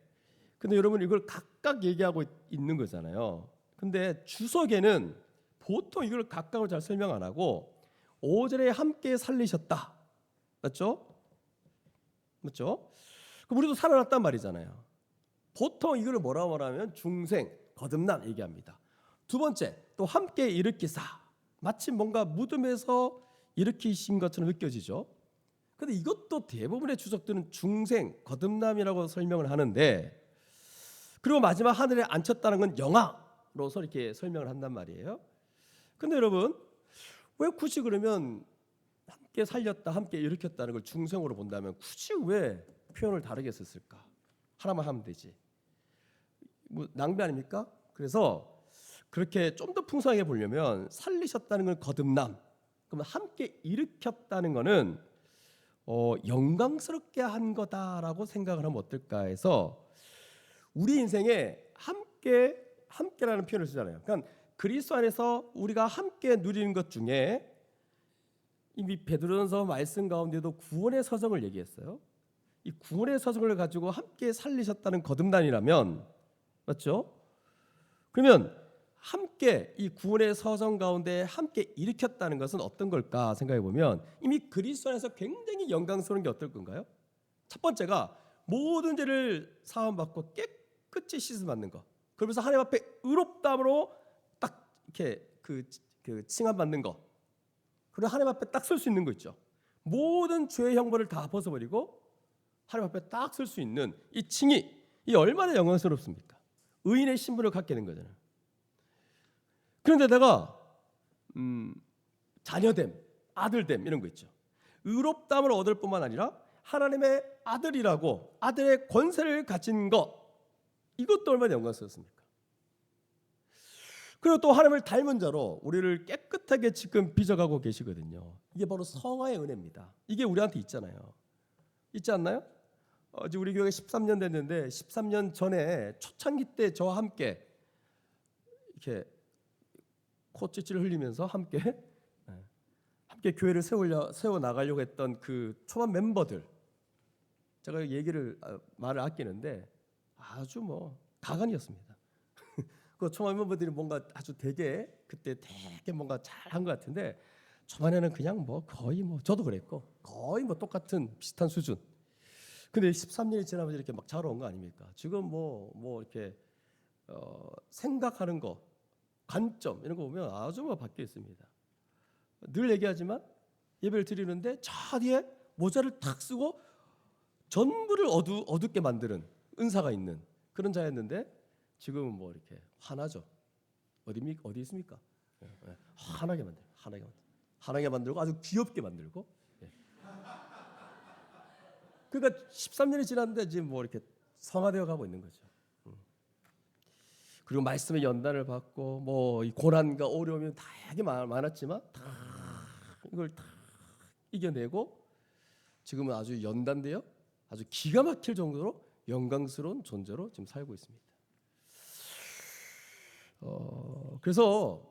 근데 여러분 이걸 각각 얘기하고 있는 거잖아요. 근데 주석에는 보통 이걸 각각으로 잘 설명 안 하고 5절에 함께 살리셨다, 맞죠? 맞죠? 그럼 우리도 살아났단 말이잖아요. 보통 이걸 뭐라고 말하면 중생, 거듭남 얘기합니다. 두 번째 또 함께 일으키사, 마치 뭔가 무덤에서 일으키신 것처럼 느껴지죠. 근데 이것도 대부분의 주석들은 중생, 거듭남이라고 설명을 하는데, 그리고 마지막 하늘에 앉혔다는 건 영화로서 이렇게 설명을 한단 말이에요. 근데 여러분 왜 굳이 그러면 함께 살렸다, 함께 일으켰다는 걸 중생으로 본다면 굳이 왜 표현을 다르게 썼을까? 하나만 하면 되지. 뭐 낭비 아닙니까? 그래서 그렇게 좀 더 풍성하게 보려면 살리셨다는 건 거듭남, 그러면 함께 일으켰다는 거는 영광스럽게 한 거다라고 생각을 하면 어떨까 해서 우리 인생에 함께라는 표현을 쓰잖아요. 그러니까 그리스도 안에서 우리가 함께 누리는 것 중에 이미 베드로전서 말씀 가운데도 구원의 서정을 얘기했어요. 이 구원의 서정을 가지고 함께 살리셨다는 거듭남이라면, 맞죠? 그러면 함께 이 구원의 서정 가운데 함께 일으켰다는 것은 어떤 걸까 생각해 보면 이미 그리스도 안에서 굉장히 영광스러운 게 어떨 건가요? 첫 번째가 모든 죄를 사함받고 깨끗이 씻음 받는 거. 그러면서 하나님 앞에 의롭다함으로 딱 이렇게 그 칭함 받는 거. 그리고 하나님 앞에 딱 설 수 있는 거 있죠. 모든 죄의 형벌을 다 벗어버리고 하나님 앞에 딱 설 수 있는 이 칭의, 이 얼마나 영광스럽습니까? 의인의 신분을 갖게 된 거잖아요. 그런데다가 자녀됨, 아들됨 이런 거 있죠. 의롭다함을 얻을 뿐만 아니라 하나님의 아들이라고, 아들의 권세를 가진 것, 이것도 얼마나 영광스럽습니까? 그리고 또 하나님을 닮은 자로 우리를 깨끗하게 지금 빚어가고 계시거든요. 이게 바로 성화의 은혜입니다. 이게 우리한테 있잖아요. 있지 않나요? 이제 우리 교회가 13년 됐는데 13년 전에 초창기 때 저와 함께 이렇게 콧찌질을 흘리면서 함께 교회를 세워 나가려고 했던 그 초반 멤버들, 제가 말을 아끼는데 아주 뭐 가관이었습니다. 그 초반 멤버들이 뭔가 아주 그때 되게 뭔가 잘한 것 같은데 초반에는 그냥 뭐 거의 뭐 저도 그랬고 거의 뭐 똑같은 비슷한 수준. 근데 13년이 지나면서 이렇게 막 자라온 거 아닙니까? 지금 뭐 이렇게 생각하는 거, 관점 이런 거 보면 아주 뭐 바뀌어 있습니다. 늘 얘기하지만 예배를 드리는데 저 뒤에 모자를 탁 쓰고 전부를 어둡게 만드는 은사가 있는 그런 자였는데 지금은 뭐 이렇게 환하죠. 어디 있습니까? 환하게 만들고 아주 귀엽게 만들고. 그러니까 13년이 지났는데 지금 뭐 이렇게 성화되어 가고 있는 거죠. 그리고 말씀의 연단을 받고 뭐 이 고난과 어려움이 다양하게 많았지만 이걸 다 이겨내고 지금은 아주 연단되어 아주 기가 막힐 정도로 영광스러운 존재로 지금 살고 있습니다. 그래서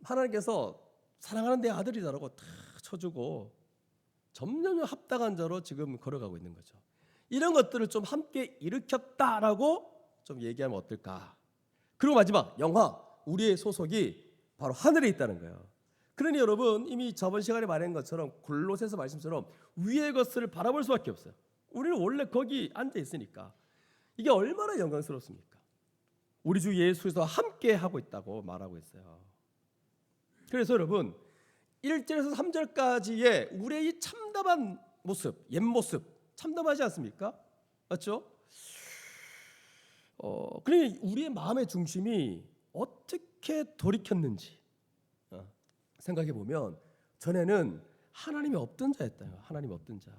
하나님께서 사랑하는 내 아들이다라고 다 쳐주고 점점 합당한 자로 지금 걸어가고 있는 거죠. 이런 것들을 좀 함께 일으켰다라고 좀 얘기하면 어떨까? 그리고 마지막 영화, 우리의 소속이 바로 하늘에 있다는 거예요. 그러니 여러분, 이미 저번 시간에 말한 것처럼 골로새서 말씀처럼 위의 것을 바라볼 수밖에 없어요. 우리는 원래 거기 앉아 있으니까. 이게 얼마나 영광스럽습니까? 우리 주 예수 그리스도와 함께 하고 있다고 말하고 있어요. 그래서 여러분, 1절에서 3절까지의 우리의 이 참담한 모습, 옛 모습, 참담하지 않습니까? 맞죠? 그러니 우리의 마음의 중심이 어떻게 돌이켰는지 생각해 보면, 전에는 하나님이 없던 자였다요. 하나님이 없던 자.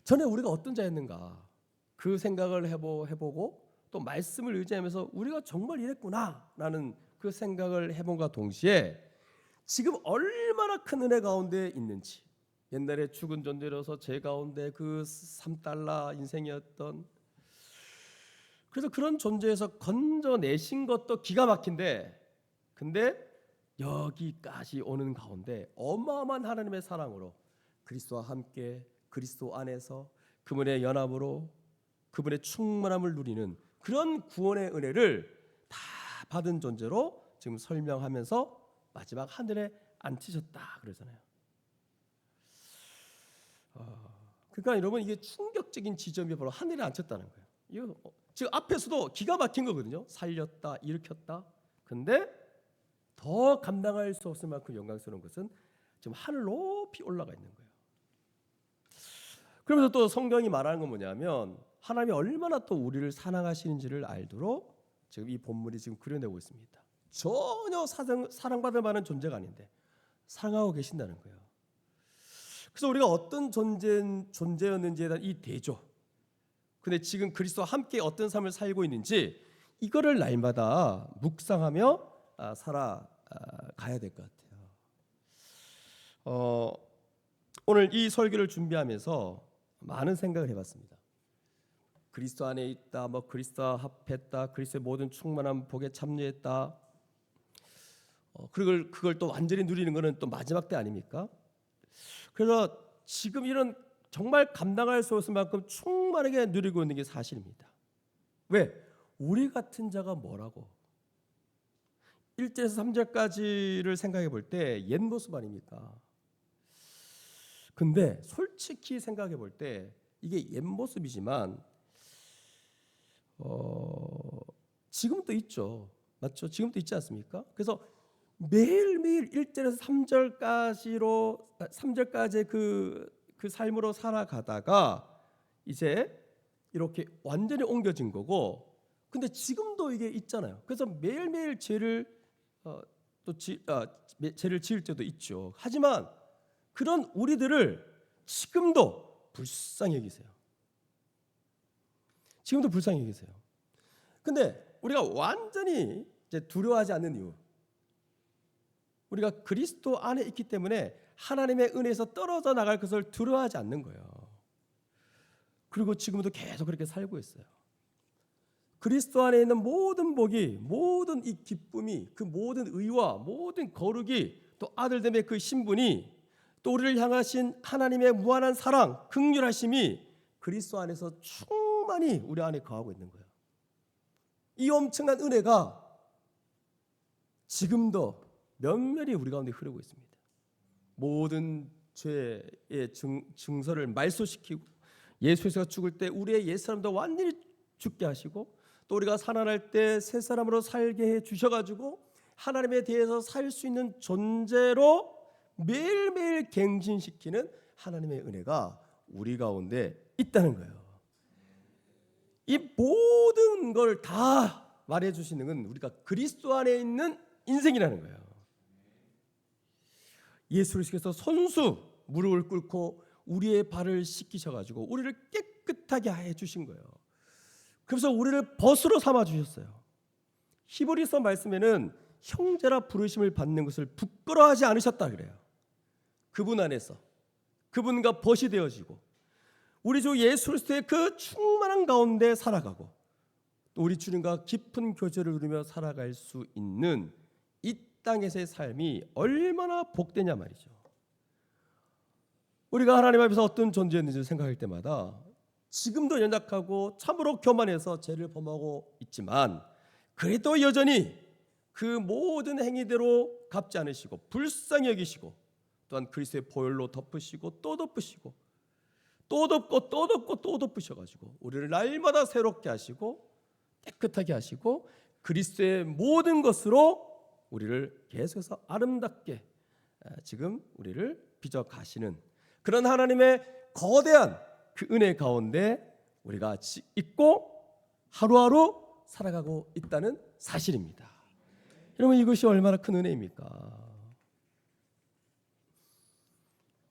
전에 우리가 어떤 자였는가, 그 생각을 해보고 또 말씀을 의지하면서 우리가 정말 이랬구나라는 그 생각을 해본과 동시에 지금 얼마나 큰 은혜 가운데 있는지, 옛날에 죽은 존재로서 제 가운데 그 3달러 인생이었던, 그래서 그런 존재에서 건져내신 것도 기가 막힌데, 근데 여기까지 오는 가운데 어마어마한 하나님의 사랑으로 그리스도와 함께 그리스도 안에서 그분의 연합으로 그분의 충만함을 누리는 그런 구원의 은혜를 다 받은 존재로 지금 설명하면서 마지막 하늘에 앉히셨다 그러잖아요. 그러니까 여러분, 이게 충격적인 지점이 바로 하늘에 앉혔다는 거예요. 이거 지금 앞에서도 기가 막힌 거거든요. 살렸다, 일으켰다. 근데 더 감당할 수 없을 만큼 영광스러운 것은 지금 하늘 높이 올라가 있는 거예요. 그러면서 또 성경이 말하는 건 뭐냐면, 하나님이 얼마나 또 우리를 사랑하시는지를 알도록 지금 이 본문이 지금 그려내고 있습니다. 전혀 사랑받을 만한 존재가 아닌데 사랑하고 계신다는 거예요. 그래서 우리가 어떤 존재였는지에 대한 이 대조, 근데 지금 그리스도와 함께 어떤 삶을 살고 있는지, 이거를 날마다 묵상하며 살아가야 될 것 같아요. 오늘 이 설교를 준비하면서 많은 생각을 해봤습니다. 그리스도 안에 있다, 그리스도와 합했다, 그리스도의 모든 충만한 복에 참여했다. 그걸 또 완전히 누리는 것은 또 마지막 때 아닙니까? 그래서 지금 이런 정말 감당할 수 없을 만큼 충만하게 누리고 있는 게 사실입니다. 왜? 우리 같은 자가 뭐라고? 1절에서 3절까지를 생각해 볼 때 옛 모습 아닙니까? 근데 솔직히 생각해 볼 때 이게 옛 모습이지만 지금도 있죠. 맞죠? 지금도 있지 않습니까? 그래서 매일매일 1절에서 3절까지의 그 삶으로 살아가다가 이제 이렇게 완전히 옮겨진 거고, 근데 지금도 이게 있잖아요. 그래서 매일매일 죄를 지을 때도 있죠. 하지만 그런 우리들을 지금도 불쌍히 여기세요. 지금도 불쌍히 여기세요. 근데 우리가 완전히 이제 두려워하지 않는 이유, 우리가 그리스도 안에 있기 때문에 하나님의 은혜에서 떨어져 나갈 것을 두려워하지 않는 거예요. 그리고 지금도 계속 그렇게 살고 있어요. 그리스도 안에 있는 모든 복이, 모든 이 기쁨이, 그 모든 의와 모든 거룩이, 또 아들됨의 그 신분이, 또 우리를 향하신 하나님의 무한한 사랑, 긍휼하심이 그리스도 안에서 충만히 우리 안에 거하고 있는 거예요. 이 엄청난 은혜가 지금도 면면히 우리 가운데 흐르고 있습니다. 모든 죄의 증서를 말소시키고, 예수께서 죽을 때 우리의 옛사람도 완전히 죽게 하시고, 또 우리가 살아날 때 새 사람으로 살게 해 주셔가지고 하나님에 대해서 살 수 있는 존재로 매일매일 갱신시키는 하나님의 은혜가 우리 가운데 있다는 거예요. 이 모든 걸 다 말해주시는 건 우리가 그리스도 안에 있는 인생이라는 거예요. 예수 그리스도께서 손수 무릎을 꿇고 우리의 발을 씻기셔가지고 우리를 깨끗하게 해주신 거예요. 그래서 우리를 벗으로 삼아 주셨어요. 히브리서 말씀에는 형제라 부르심을 받는 것을 부끄러워하지 않으셨다 그래요. 그분 안에서 그분과 벗이 되어지고 우리 주 예수 그리스도의 그 충만한 가운데 살아가고, 또 우리 주님과 깊은 교제를 누리며 살아갈 수 있는 이 땅에서의 삶이 얼마나 복되냐 말이죠. 우리가 하나님 앞에서 어떤 존재였는지 생각할 때마다 지금도 연약하고 참으로 교만해서 죄를 범하고 있지만 그래도 여전히 그 모든 행위대로 갚지 않으시고 불쌍히 여기시고 또한 그리스도의 보혈로 덮으시고 또 덮으시고 또 덮고 또 덮고 또 덮으셔가지고 우리를 날마다 새롭게 하시고 깨끗하게 하시고 그리스도의 모든 것으로 우리를 계속해서 아름답게 지금 우리를 빚어 가시는 그런 하나님의 거대한 그 은혜 가운데 우리가 있고 하루하루 살아가고 있다는 사실입니다. 여러분, 이것이 얼마나 큰 은혜입니까?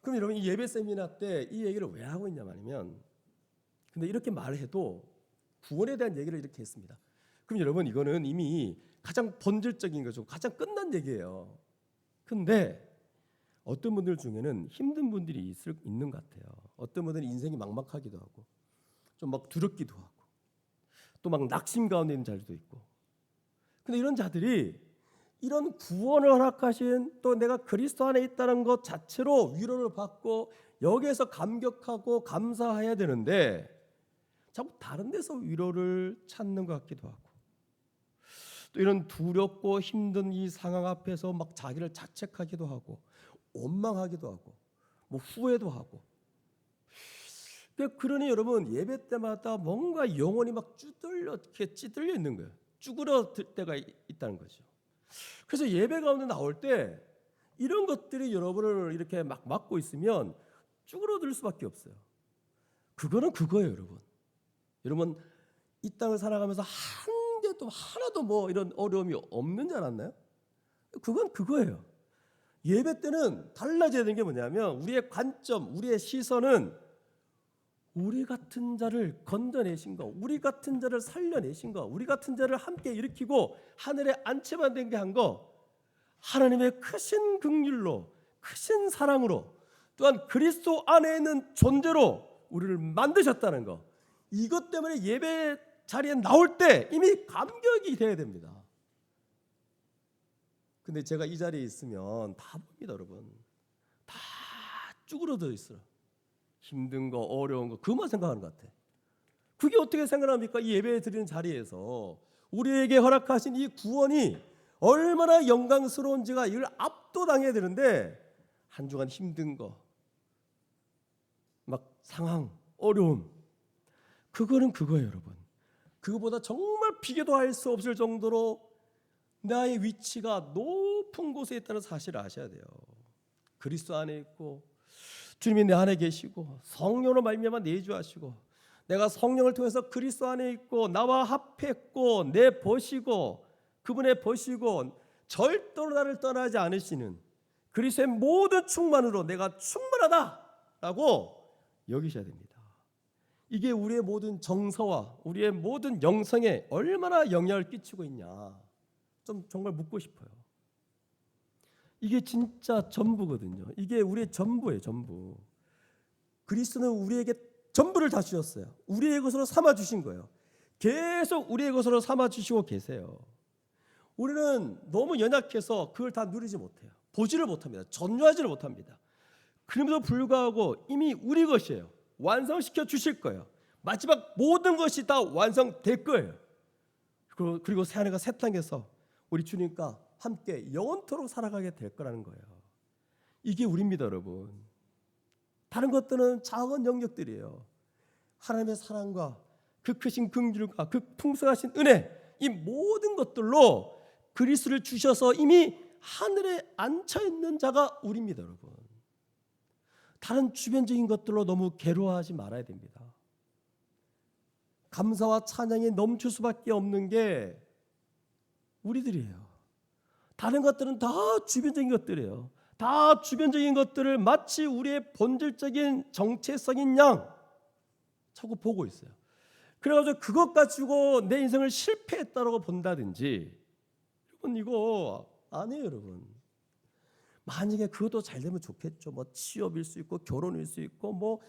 그럼 여러분, 이 예배 세미나 때 이 얘기를 왜 하고 있냐 말이면, 근데 이렇게 말해도 구원에 대한 얘기를 이렇게 했습니다. 그럼 여러분, 이거는 이미 가장 본질적인 거죠. 가장 끝난 얘기예요. 근데 어떤 분들 중에는 힘든 분들이 있는 것 같아요. 어떤 분들은 인생이 막막하기도 하고 좀 막 두렵기도 하고 또 막 낙심 가운데 있는 자들도 있고. 근데 이런 자들이 이런 구원을 허락하신 또 내가 그리스도 안에 있다는 것 자체로 위로를 받고 여기에서 감격하고 감사해야 되는데 자꾸 다른 데서 위로를 찾는 것 같기도 하고 또 이런 두렵고 힘든 이 상황 앞에서 막 자기를 자책하기도 하고 원망하기도 하고 뭐 후회도 하고. 그러니 여러분, 예배 때마다 뭔가 영혼이 막 찌들려 있는 거예요. 쭈그러들 때가 있다는 거죠. 그래서 예배 가운데 나올 때 이런 것들이 여러분을 이렇게 막 막고 있으면 쭈그러들 수밖에 없어요. 그거는 그거예요, 여러분. 여러분, 이 땅을 살아가면서 한 개도 하나도 뭐 이런 어려움이 없는 줄 알았나요? 그건 그거예요. 예배 때는 달라져야 되는 게 뭐냐면 우리의 관점, 우리의 시선은 우리 같은 자를 건져내신 거, 우리 같은 자를 살려내신 거, 우리 같은 자를 함께 일으키고 하늘에 안채만 게 한 거, 하나님의 크신 긍휼로, 크신 사랑으로, 또한 그리스도 안에 있는 존재로 우리를 만드셨다는 거, 이것 때문에 예배 자리에 나올 때 이미 감격이 돼야 됩니다. 근데 제가 이 자리에 있으면 다 봅니다, 여러분. 다 쭈그러져 있어요. 힘든 거, 어려운 거, 그것만 생각하는 것 같아. 그게 어떻게 생각합니까? 이 예배 드리는 자리에서 우리에게 허락하신 이 구원이 얼마나 영광스러운지가 이걸 압도당해야 되는데 한 주간 힘든 거, 막 상황, 어려움, 그거는 그거예요, 여러분. 그거보다 정말 비교도 할 수 없을 정도로 나의 위치가 높은 곳에 있다는 사실을 아셔야 돼요. 그리스도 안에 있고 주님이 내 안에 계시고 성령으로 말미암아 내주하시고 내가 성령을 통해서 그리스도 안에 있고 나와 합했고 내 벗이고 그분의 벗이고 절대로 나를 떠나지 않으시는 그리스도의 모든 충만으로 내가 충분하다라고 여기셔야 됩니다. 이게 우리의 모든 정서와 우리의 모든 영성에 얼마나 영향을 끼치고 있냐, 좀 정말 묻고 싶어요. 이게 진짜 전부거든요. 이게 우리의 전부예요, 전부. 그리스도는 우리에게 전부를 다 주셨어요. 우리의 것으로 삼아 주신 거예요. 계속 우리의 것으로 삼아 주시고 계세요. 우리는 너무 연약해서 그걸 다 누리지 못해요. 보지를 못합니다. 전유하지를 못합니다. 그럼에도 불구하고 이미 우리 것이에요. 완성시켜 주실 거예요. 마지막 모든 것이 다 완성될 거예요. 그리고 새하늘과 새 땅에서 우리 주님과 함께 영원토록 살아가게 될 거라는 거예요. 이게 우리입니다, 여러분. 다른 것들은 작은 영역들이에요. 하나님의 사랑과 그 크신 긍휼과 그 풍성하신 은혜, 이 모든 것들로 그리스도를 주셔서 이미 하늘에 앉혀 있는 자가 우리입니다, 여러분. 다른 주변적인 것들로 너무 괴로워하지 말아야 됩니다. 감사와 찬양이 넘칠 수밖에 없는 게 우리들이에요. 다른 것들은 다 주변적인 것들이에요. 다 주변적인 것들을 마치 우리의 본질적인 정체성인 양 자꾸 보고 있어요. 그래가지고 그것 가지고 내 인생을 실패했다고 본다든지, 여러분 이거 아니에요, 여러분. 만약에 그것도 잘 되면 좋겠죠. 뭐 취업일 수 있고 결혼일 수 있고 뭐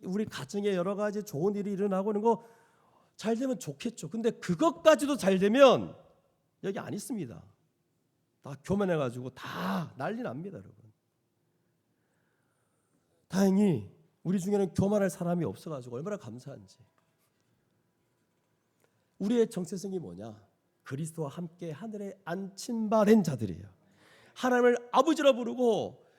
우리 가정에 여러 가지 좋은 일이 일어나고 하는 거 잘 되면 좋겠죠. 근데 그것까지도 잘 되면 여기 안 있습니다. 다 교만해가지고 다 난리 납니다, 여러분. 다행히 우리 중에는 교만할 사람이 없어가지고 얼마나 감사한지. 우리의 정체성이 뭐냐? 그리스도와 함께 하늘에 앉힌 바 된 자들이에요. 하나님을 아버지라 부르고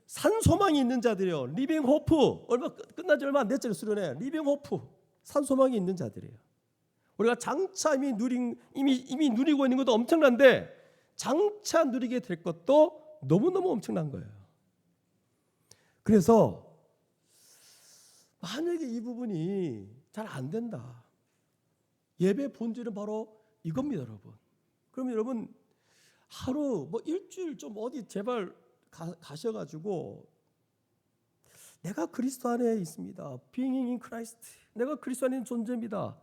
산 소망이 있는 자들이요. 리빙 호프. 끝난 지 얼마 안 됐잖아요. 수련회. 리빙 호프. 산 소망이 있는 자들이에요. 우리가 장차 이미 누리고 있는 것도 엄청난데 장차 누리게 될 것도 너무너무 엄청난 거예요. 그래서 만약에 이 부분이 잘 안 된다. 예배 본질은 바로 이겁니다, 여러분. 그러면 여러분 하루 일주일 좀 어디 제발 가셔가지고 내가 그리스도 안에 있습니다. Being in Christ. 내가 그리스도 안에 있는 존재입니다.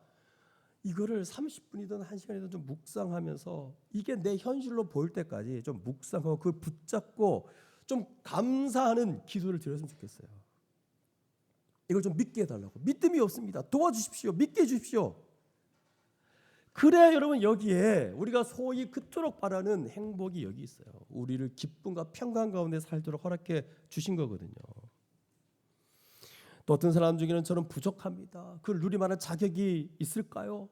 이거를 30분이든 1시간이든 좀 묵상하면서 이게 내 현실로 보일 때까지 좀 묵상하고 그걸 붙잡고 좀 감사하는 기도를 드렸으면 좋겠어요. 이걸 좀 믿게 해달라고. 믿음이 없습니다. 도와주십시오. 믿게 해주십시오. 그래야 여러분 여기에 우리가 소위 그토록 바라는 행복이 여기 있어요. 우리를 기쁨과 평강 가운데 살도록 허락해 주신 거거든요. 또 어떤 사람 중에는 저는 부족합니다. 그걸 누릴 만한 자격이 있을까요?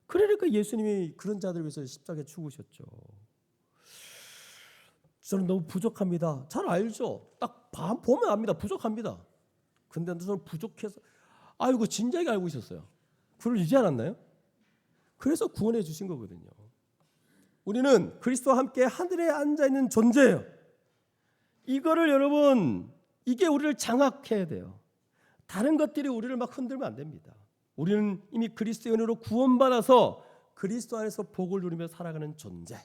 그러니까 예수님이 그런 자들을 위해서 십자가에 죽으셨죠. 저는 너무 부족합니다. 잘 알죠. 딱 보면 압니다. 부족합니다. 근데 저는 부족해서 아이고 진작에 알고 있었어요. 그걸 이제 알았나요? 그래서 구원해 주신 거거든요. 우리는 그리스도와 함께 하늘에 앉아있는 존재예요. 이거를 여러분 이게 우리를 장악해야 돼요. 다른 것들이 우리를 막 흔들면 안 됩니다. 우리는 이미 그리스도의 은혜로 구원받아서 그리스도 안에서 복을 누리며 살아가는 존재.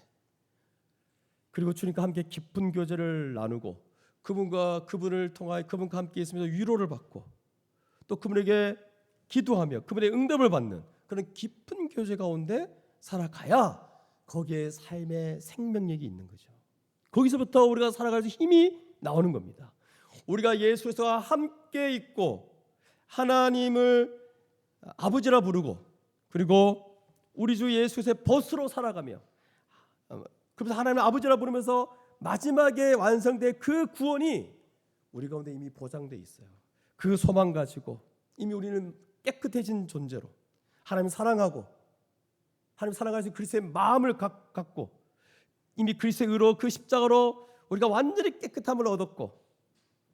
그리고 주님과 함께 깊은 교제를 나누고 그분을 통하여 그분과 함께 있으면서 위로를 받고 또 그분에게 기도하며 그분의 응답을 받는 그런 깊은 교제 가운데 살아가야 거기에 삶의 생명력이 있는 거죠. 거기서부터 우리가 살아갈 힘이 나오는 겁니다. 우리가 예수와 함께 있고 하나님을 아버지라 부르고 그리고 우리 주 예수의 벗으로 살아가며 그러면서 하나님을 아버지라 부르면서 마지막에 완성된 그 구원이 우리 가운데 이미 보장되어 있어요. 그 소망 가지고 이미 우리는 깨끗해진 존재로 하나님 사랑하고 하나님 사랑하신 그리스도의 마음을 갖고 이미 그리스도의 의로 그 십자가로 우리가 완전히 깨끗함을 얻었고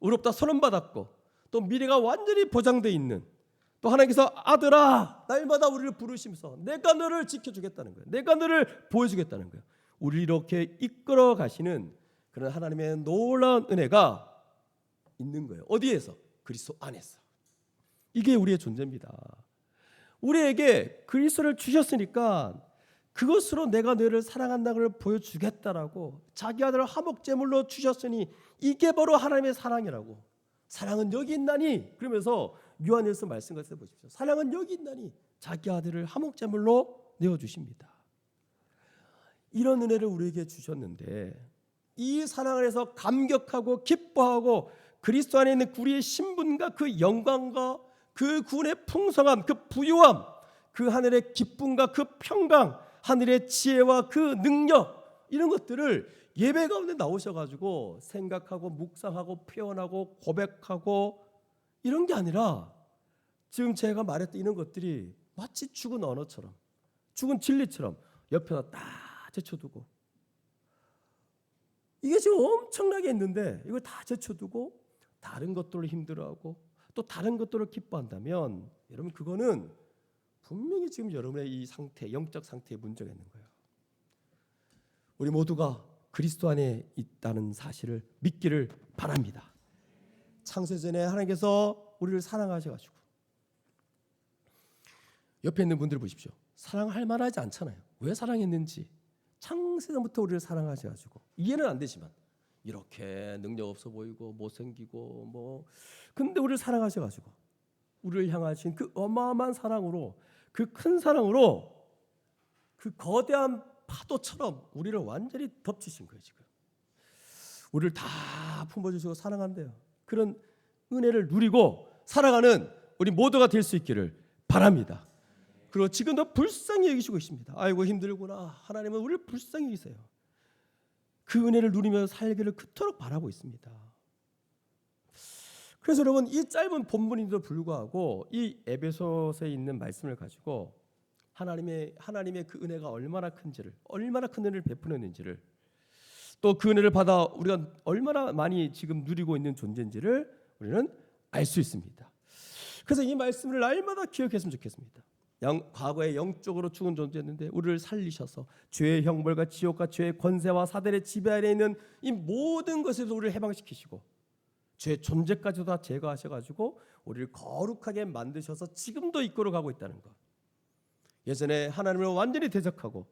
의롭다 선언받았고 또 미래가 완전히 보장되어 있는 또 하나님께서 아들아 날마다 우리를 부르시면서 내가 너를 지켜주겠다는 거예요. 내가 너를 보여주겠다는 거예요. 우리를 이렇게 이끌어 가시는 그런 하나님의 놀라운 은혜가 있는 거예요. 어디에서? 그리스도 안에서. 이게 우리의 존재입니다. 우리에게 그리스도를 주셨으니까 그것으로 내가 너를 사랑한다는 걸 보여주겠다라고 자기 아들을 화목제물로 주셨으니 이게 바로 하나님의 사랑이라고. 사랑은 여기 있나니 그러면서 요한일서 말씀 같이 보십시오. 사랑은 여기 있나니 자기 아들을 화목제물로 내어주십니다. 이런 은혜를 우리에게 주셨는데 이 사랑 안에서 감격하고 기뻐하고 그리스도 안에 있는 우리의 신분과 그 영광과 그 구원의 풍성함, 그 부유함, 그 하늘의 기쁨과 그 평강, 하늘의 지혜와 그 능력 이런 것들을 예배 가운데 나오셔가지고 생각하고 묵상하고 표현하고 고백하고 이런 게 아니라 지금 제가 말했던 이런 것들이 마치 죽은 언어처럼 죽은 진리처럼 옆에다 딱 제쳐두고 이게 지금 엄청나게 있는데 이걸 다 제쳐두고 다른 것들을 힘들어하고 또 다른 것들을 기뻐한다면 여러분 그거는 분명히 지금 여러분의 이 상태, 영적 상태에 문제가 있는 거예요. 우리 모두가 그리스도 안에 있다는 사실을 믿기를 바랍니다. 창세전에 하나님께서 우리를 사랑하셔가지고 옆에 있는 분들 보십시오. 사랑할 만하지 않잖아요. 왜 사랑했는지 창세전부터 우리를 사랑하셔가지고 이해는 안 되지만 이렇게 능력 없어 보이고 못생기고 근데 우리를 사랑하셔가지고 우리를 향하신 그 어마어마한 사랑으로 그 큰 사랑으로 그 거대한 파도처럼 우리를 완전히 덮치신 거예요. 지금 우리를 다 품어주시고 사랑한대요. 그런 은혜를 누리고 살아가는 우리 모두가 될 수 있기를 바랍니다. 그리고 지금도 불쌍히 여기시고 있습니다. 아이고 힘들구나. 하나님은 우리를 불쌍히 여기세요. 그 은혜를 누리며 살기를 그토록 바라고 있습니다. 그래서 여러분 이 짧은 본문인데도 불구하고 이 에베소서에 있는 말씀을 가지고 하나님의 그 은혜가 얼마나 큰지를, 얼마나 큰 은혜를 베푸는지를, 또 그 은혜를 받아 우리가 얼마나 많이 지금 누리고 있는 존재인지를 우리는 알 수 있습니다. 그래서 이 말씀을 날마다 기억했으면 좋겠습니다. 과거에 영적으로 죽은 존재였는데 우리를 살리셔서 죄의 형벌과 지옥과 죄의 권세와 사단의 지배 아래 있는 이 모든 것에서 우리를 해방시키시고 죄의 존재까지도 다 제거하셔가지고 우리를 거룩하게 만드셔서 지금도 이끌어가고 있다는 것. 예전에 하나님을 완전히 대적하고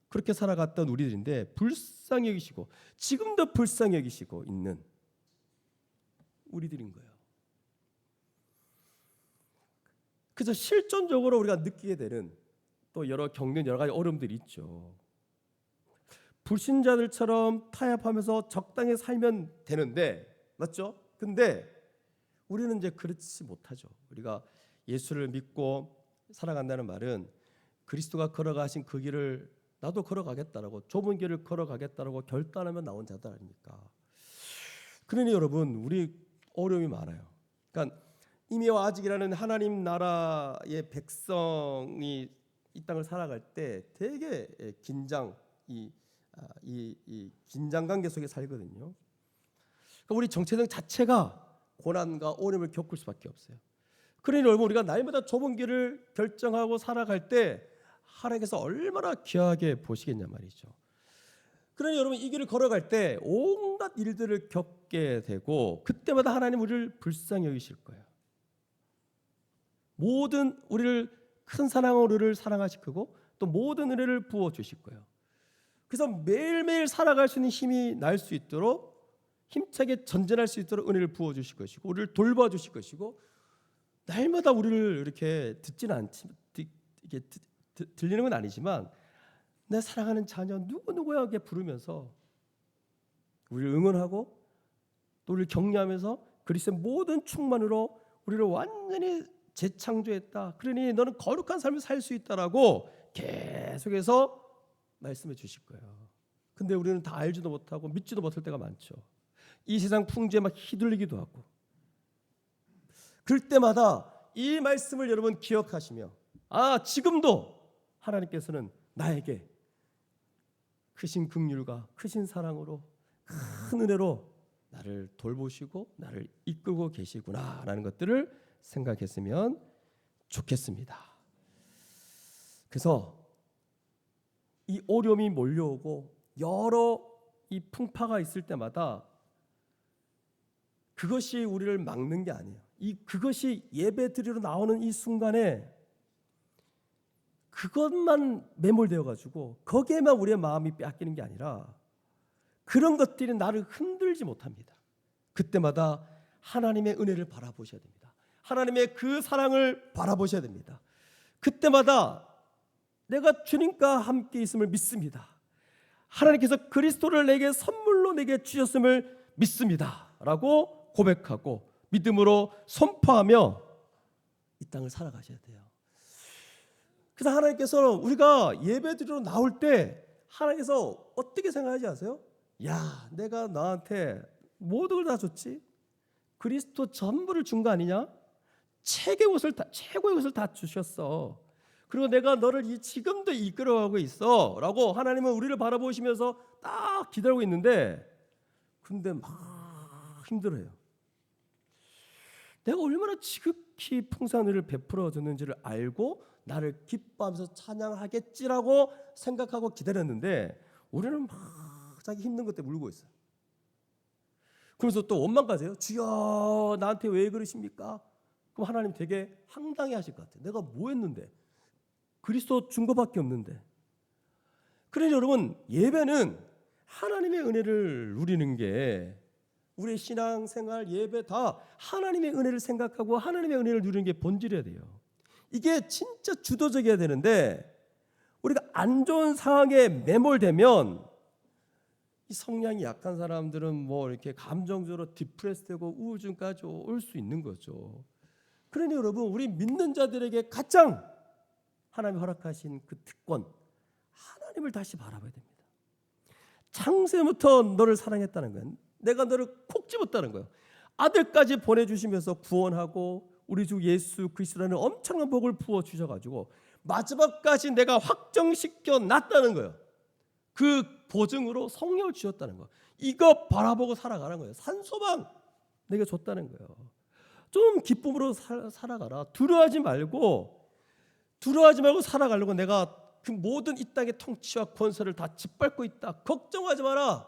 그렇게 살아갔던 우리들인데 불쌍히 여기시고 지금도 불쌍히 여기시고 있는 우리들인 거예요. 그래서 실존적으로 우리가 느끼게 되는 또 겪는 여러 가지 어려움들이 있죠. 불신자들처럼 타협하면서 적당히 살면 되는데, 맞죠? 근데 우리는 이제 그렇지 못하죠. 우리가 예수를 믿고 살아간다는 말은 그리스도가 걸어가신 그 길을 나도 걸어가겠다라고, 좁은 길을 걸어가겠다라고 결단하면 나온 자들 아닙니까? 그러니 여러분, 우리 어려움이 많아요. 그러니까 이미와 아직이라는 하나님 나라의 백성이 이 땅을 살아갈 때 되게 긴장 관계 속에 살거든요. 그러니까 우리 정체성 자체가 고난과 어려움을 겪을 수밖에 없어요. 그러니 여러분, 우리가 날마다 좁은 길을 결정하고 살아갈 때 하나님께서 얼마나 귀하게 보시겠냐 말이죠. 그러니 여러분, 이 길을 걸어갈 때 온갖 일들을 겪게 되고 그때마다 하나님 우리를 불쌍히 여기실 거예요. 모든 우리를 큰 사랑으로 우리를 사랑하시고 또 모든 은혜를 부어 주실 거예요. 그래서 매일매일 살아갈 수 있는 힘이 날 수 있도록 힘차게 전진할 수 있도록 은혜를 부어 주실 것이고 우리를 돌봐 주실 것이고 날마다 우리를 이렇게 들리는 건 아니지만 내 사랑하는 자녀 누구누구야 이렇게 부르면서 우리를 응원하고 또 우리를 격려하면서 그리스도의 모든 충만으로 우리를 완전히 재창조했다. 그러니 너는 거룩한 삶을 살 수 있다라고 계속해서 말씀해 주실 거예요. 근데 우리는 다 알지도 못하고 믿지도 못할 때가 많죠. 이 세상 풍조에 막 휘둘리기도 하고. 그럴 때마다 이 말씀을 여러분 기억하시며 지금도 하나님께서는 나에게 크신 긍휼과 크신 사랑으로 큰 은혜로 나를 돌보시고 나를 이끌고 계시구나라는 것들을 생각했으면 좋겠습니다. 그래서 이 어려움이 몰려오고 여러 이 풍파가 있을 때마다 그것이 우리를 막는 게 아니에요. 그것이 예배 드리러 나오는 이 순간에 그것만 매몰되어 가지고 거기에만 우리의 마음이 빼앗기는 게 아니라 그런 것들이 나를 흔들지 못합니다. 그때마다 하나님의 은혜를 바라보셔야 됩니다. 하나님의 그 사랑을 바라보셔야 됩니다. 그때마다 내가 주님과 함께 있음을 믿습니다. 하나님께서 그리스도를 내게 선물로 내게 주셨음을 믿습니다 라고 고백하고 믿음으로 선포하며 이 땅을 살아가셔야 돼요. 그래서 하나님께서 우리가 예배드리러 나올 때 하나님께서 어떻게 생각하지 아세요? 야, 내가 너한테 모든 걸 다 줬지? 그리스도 전부를 준 거 아니냐? 최고의 것을 다 주셨어. 그리고 내가 너를 지금도 이끌어가고 있어 라고 하나님은 우리를 바라보시면서 딱 기다리고 있는데 근데 막 힘들어요. 내가 얼마나 지극히 풍성한 은혜를 베풀어 줬는지를 알고 나를 기뻐하면서 찬양하겠지라고 생각하고 기다렸는데 우리는 막 자기 힘든 것 때문에 울고 있어요. 그러면서 또 원망까지요. 주여 나한테 왜 그러십니까? 그럼 하나님 되게 황당해 하실 것 같아요. 내가 뭐 했는데? 그리스도 준 것밖에 없는데. 그래서 여러분 예배는 하나님의 은혜를 누리는 게 우리의 신앙생활 예배 다 하나님의 은혜를 생각하고 하나님의 은혜를 누리는 게 본질이어야 돼요. 이게 진짜 주도적이어야 되는데 우리가 안 좋은 상황에 매몰되면 이 성향이 약한 사람들은 뭐 이렇게 감정적으로 디프레스되고 우울증까지 올 수 있는 거죠. 그러니 여러분 우리 믿는 자들에게 가장 하나님이 허락하신 그 특권 하나님을 다시 바라봐야 됩니다. 창세부터 너를 사랑했다는 거예요. 내가 너를 콕 집었다는 거예요. 아들까지 보내주시면서 구원하고 우리 주 예수 그리스도라는 엄청난 복을 부어주셔가지고 마지막까지 내가 확정시켜 놨다는 거예요. 그 보증으로 성령을 주셨다는 거. 이거 바라보고 살아가는 거예요. 산소방 내게 줬다는 거예요. 좀 기쁨으로 살아가라. 두려워하지 말고 살아가려고 내가 그 모든 이 땅의 통치와 권세를 다 짓밟고 있다. 걱정하지 마라.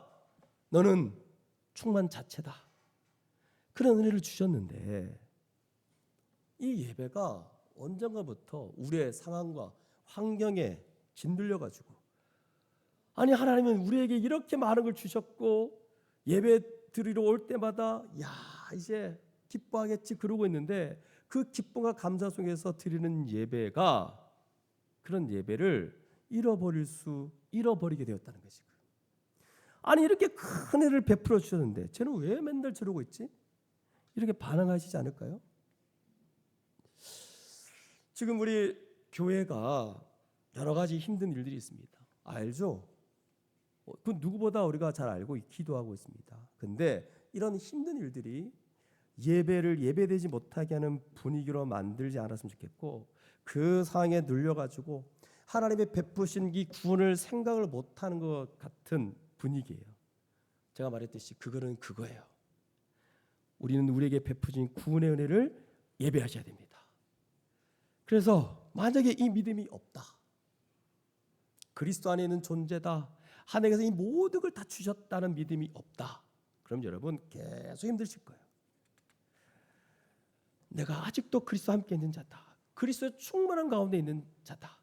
너는 충만 자체다. 그런 은혜를 주셨는데 이 예배가 언젠가부터 우리의 상황과 환경에 짓눌려가지고 아니 하나님은 우리에게 이렇게 많은 걸 주셨고 예배 드리러 올 때마다 야 이제 기뻐하겠지 그러고 있는데 그 기쁨과 감사 속에서 드리는 예배가 그런 예배를 잃어버리게 되었다는 것이. 아니 이렇게 큰 은혜를 베풀어 주셨는데 쟤는 왜 맨날 저러고 있지? 이렇게 반응하시지 않을까요? 지금 우리 교회가 여러 가지 힘든 일들이 있습니다. 알죠? 그 누구보다 우리가 잘 알고 기도하고 있습니다. 근데 이런 힘든 일들이 예배를 예배되지 못하게 하는 분위기로 만들지 않았으면 좋겠고 그 상황에 눌려가지고 하나님의 베푸신 이 구원을 생각을 못하는 것 같은 분위기예요. 제가 말했듯이 그거는 그거예요. 우리는 우리에게 베푸신 구원의 은혜를 예배하셔야 됩니다. 그래서 만약에 이 믿음이 없다, 그리스도 안에 있는 존재다, 하나님께서 이 모든 걸 다 주셨다는 믿음이 없다, 그럼 여러분 계속 힘드실 거예요. 내가 아직도 그리스도와 함께 있는 자다, 그리스도의 충만한 가운데 있는 자다,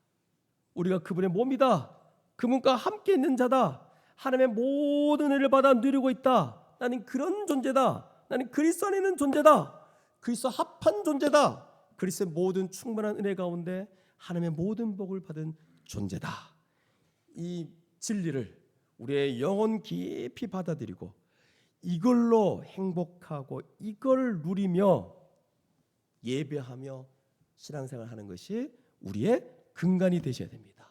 우리가 그분의 몸이다, 그분과 함께 있는 자다, 하나님의 모든 은혜를 받아 누리고 있다, 나는 그런 존재다, 나는 그리스도 안에 있는 존재다, 그리스도 합한 존재다, 그리스도의 모든 충만한 은혜 가운데 하나님의 모든 복을 받은 존재다. 이 진리를 우리의 영혼 깊이 받아들이고 이걸로 행복하고 이걸 누리며 예배하며 신앙생활하는 것이 우리의 근간이 되셔야 됩니다.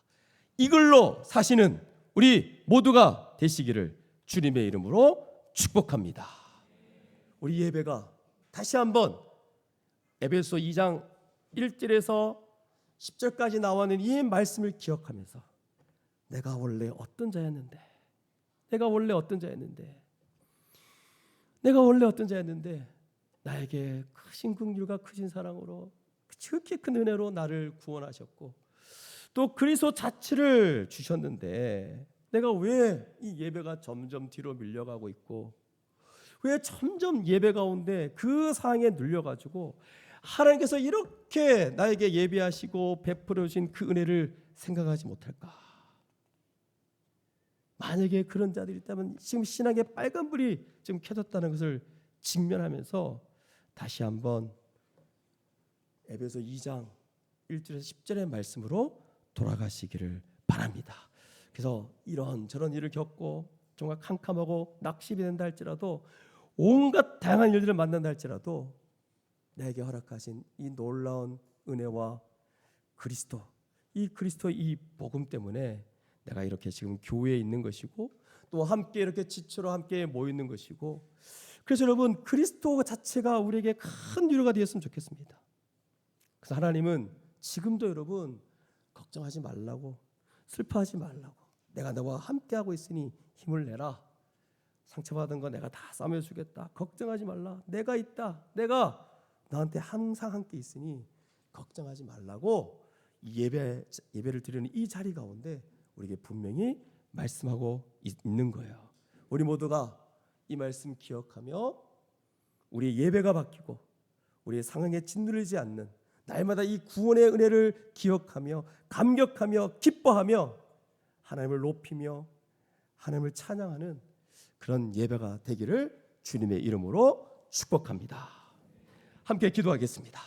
이걸로 사시는 우리 모두가 되시기를 주님의 이름으로 축복합니다. 우리 예배가 다시 한번 에베소 2장 1절에서 10절까지 나와있는 이 말씀을 기억하면서 내가 원래 어떤 자였는데 나에게 크신 긍휼과 크신 사랑으로 그렇게 큰 은혜로 나를 구원하셨고 또 그리스도 자체를 주셨는데 내가 왜 이 예배가 점점 뒤로 밀려가고 있고 왜 점점 예배 가운데 그 상황에 눌려가지고 하나님께서 이렇게 나에게 예배하시고 베풀어 주신 그 은혜를 생각하지 못할까? 만약에 그런 자들이 있다면 지금 신앙의 빨간불이 지금 켜졌다는 것을 직면하면서 다시 한번 에베소 2장 1절에서 10절의 말씀으로 돌아가시기를 바랍니다. 그래서 이런 저런 일을 겪고 정말 캄캄하고 낙심이 된다 할지라도 온갖 다양한 일들을 만난다 할지라도 내게 허락하신 이 놀라운 은혜와 그리스도 이 복음 때문에 내가 이렇게 지금 교회에 있는 것이고 또 함께 이렇게 지체로 함께 모여 있는 것이고 그래서 여러분 그리스도 자체가 우리에게 큰 위로가 되었으면 좋겠습니다. 그래서 하나님은 지금도 여러분 걱정하지 말라고 슬퍼하지 말라고 내가 너와 함께하고 있으니 힘을 내라. 상처받은 거 내가 다 싸매주겠다. 걱정하지 말라. 내가 있다. 내가 너한테 항상 함께 있으니 걱정하지 말라고 예배를 드리는 이 자리 가운데 우리에게 분명히 말씀하고 있는 거예요. 우리 모두가 이 말씀 기억하며 우리의 예배가 바뀌고 우리의 상황에 짓누르지 않는 날마다 이 구원의 은혜를 기억하며 감격하며 기뻐하며 하나님을 높이며 하나님을 찬양하는 그런 예배가 되기를 주님의 이름으로 축복합니다. 함께 기도하겠습니다.